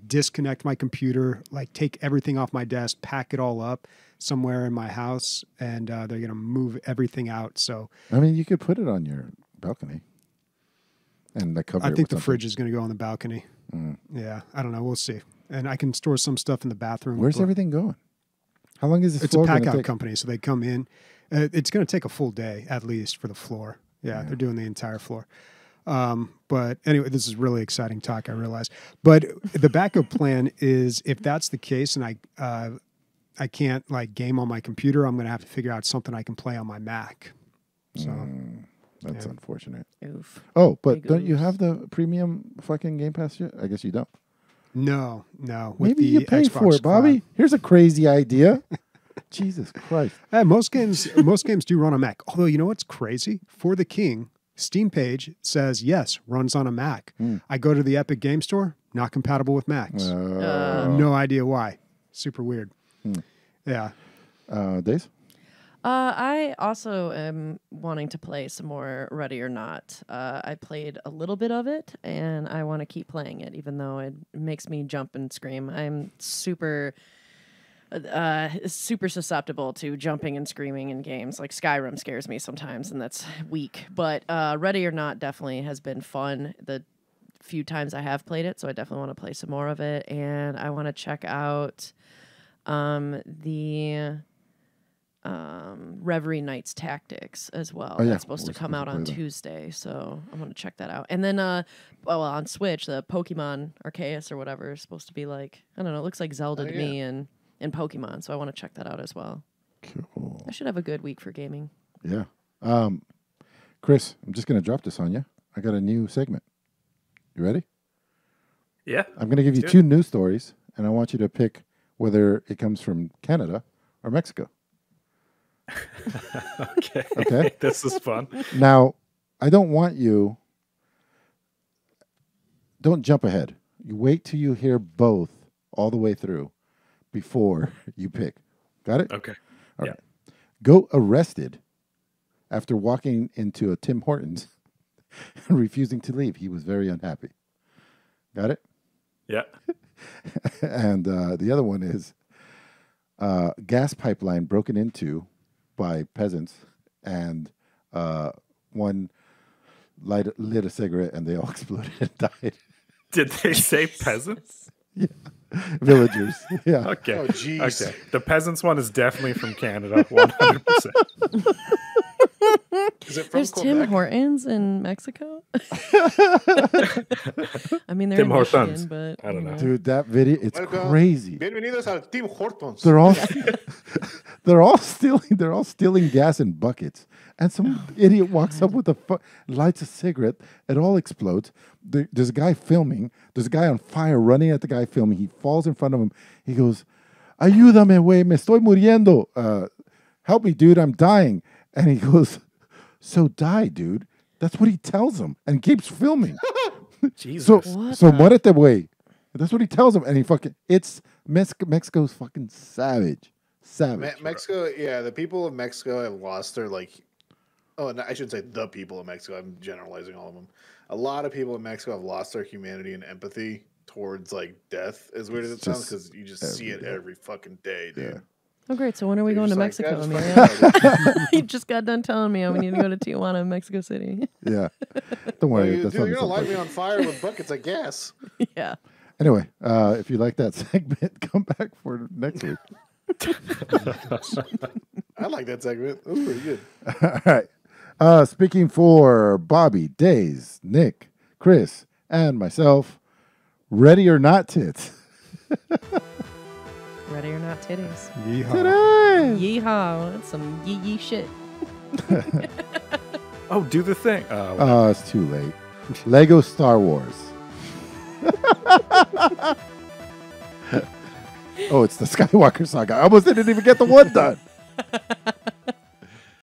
disconnect my computer, like take everything off my desk, pack it all up somewhere in my house, and they're going to move everything out. So I mean, you could put it on your balcony and like cover I it think with the something. fridge is going to go on the balcony. Yeah, I don't know. We'll see. And I can store some stuff in the bathroom. Where's but everything going? How long is this It's a floor pack gonna out take? company, so they come in. It's going to take a full day at least for the floor. Yeah, they're doing the entire floor. But anyway, this is really exciting talk, I realize. But the backup plan is if that's the case and I can't like game on my computer, I'm going to have to figure out something I can play on my Mac. So That's unfortunate. Oof. Oh, but Big don't you oops. have the premium fucking Game Pass yet? I guess you don't. no. With Maybe the you pay Xbox for it, Bobby. Cloud. Here's a crazy idea. Jesus Christ. Most games do run on Mac. Although you know what's crazy? For the King, Steam page says yes, runs on a Mac. I go to the Epic Game Store, not compatible with Macs. No idea why. Super weird. Yeah. Days? I also am wanting to play some more Ready or Not. I played a little bit of it, and I want to keep playing it, even though it makes me jump and scream. I'm super susceptible to jumping and screaming in games. Like Skyrim scares me sometimes, and that's weak. But Ready or Not definitely has been fun the few times I have played it, so I definitely want to play some more of it. And I want to check out the Reverie Knights Tactics as well. Oh, yeah. That's supposed to come out on Tuesday, so I'm going to check that out. And then, on Switch, the Pokemon Arceus or whatever is supposed to be like, I don't know, it looks like Zelda to me and Pokemon, so I want to check that out as well. Cool. I should have a good week for gaming. Yeah. Chris, I'm just going to drop this on you. I got a new segment. You ready? Yeah. I'm going to give you two news stories, and I want you to pick whether it comes from Canada or Mexico. Okay. Okay. This is fun. Now, I don't want you. Don't jump ahead. You wait till you hear both all the way through before you pick. Got it? Okay. All right. Go arrested after walking into a Tim Hortons and refusing to leave. He was very unhappy. Got it? Yeah. And the other one is gas pipeline broken into by peasants, and one lit a cigarette, and they all exploded and died. Did they say peasants? Yeah. Villagers. Yeah. Okay. Oh, jeez. Okay. The peasants one is definitely from Canada, 100%. Is it from There's Quebec? Tim Hortons in Mexico. I mean, they're Tim in Michigan, Hortons. but I don't know. Dude, that video, it's Welcome. crazy. Bienvenidos al Tim Hortons. They're all they're all stealing gas in buckets. And some idiot walks up with lights a cigarette. It all explodes. There's a guy filming. There's a guy on fire running at the guy filming. He falls in front of him. He goes, "Ayúdame, güey, me estoy muriendo. Help me, dude, I'm dying." And he goes, "So die, dude." That's what he tells him, and keeps filming. Jesus. So muérete, güey. That's what he tells him, and he it's Mexico's fucking savage. Mexico, yeah, the people of Mexico have lost their Oh, no, I shouldn't say the people of Mexico. I'm generalizing all of them. A lot of people in Mexico have lost their humanity and empathy towards death. As weird as it sounds, because you just see it every fucking day, dude. Yeah. Oh, great. So when are we going to just like, Mexico, "Yeah, just Emilio? You just got done telling me we need to go to Tijuana, Mexico City. Yeah. Don't worry. Dude, that's you're not going to light me on fire with buckets of gas. Yeah. Anyway, if you like that segment, come back for next week. I like that segment. That was pretty good. All right. Speaking for Bobby, Days, Nick, Chris, and myself, Ready or Not Tits. Ready or Not titties. Yeehaw. Today. Yeehaw. That's some yee shit. Oh, do the thing. Oh, It's too late. Lego Star Wars. Oh, it's the Skywalker saga. I almost didn't even get the one done.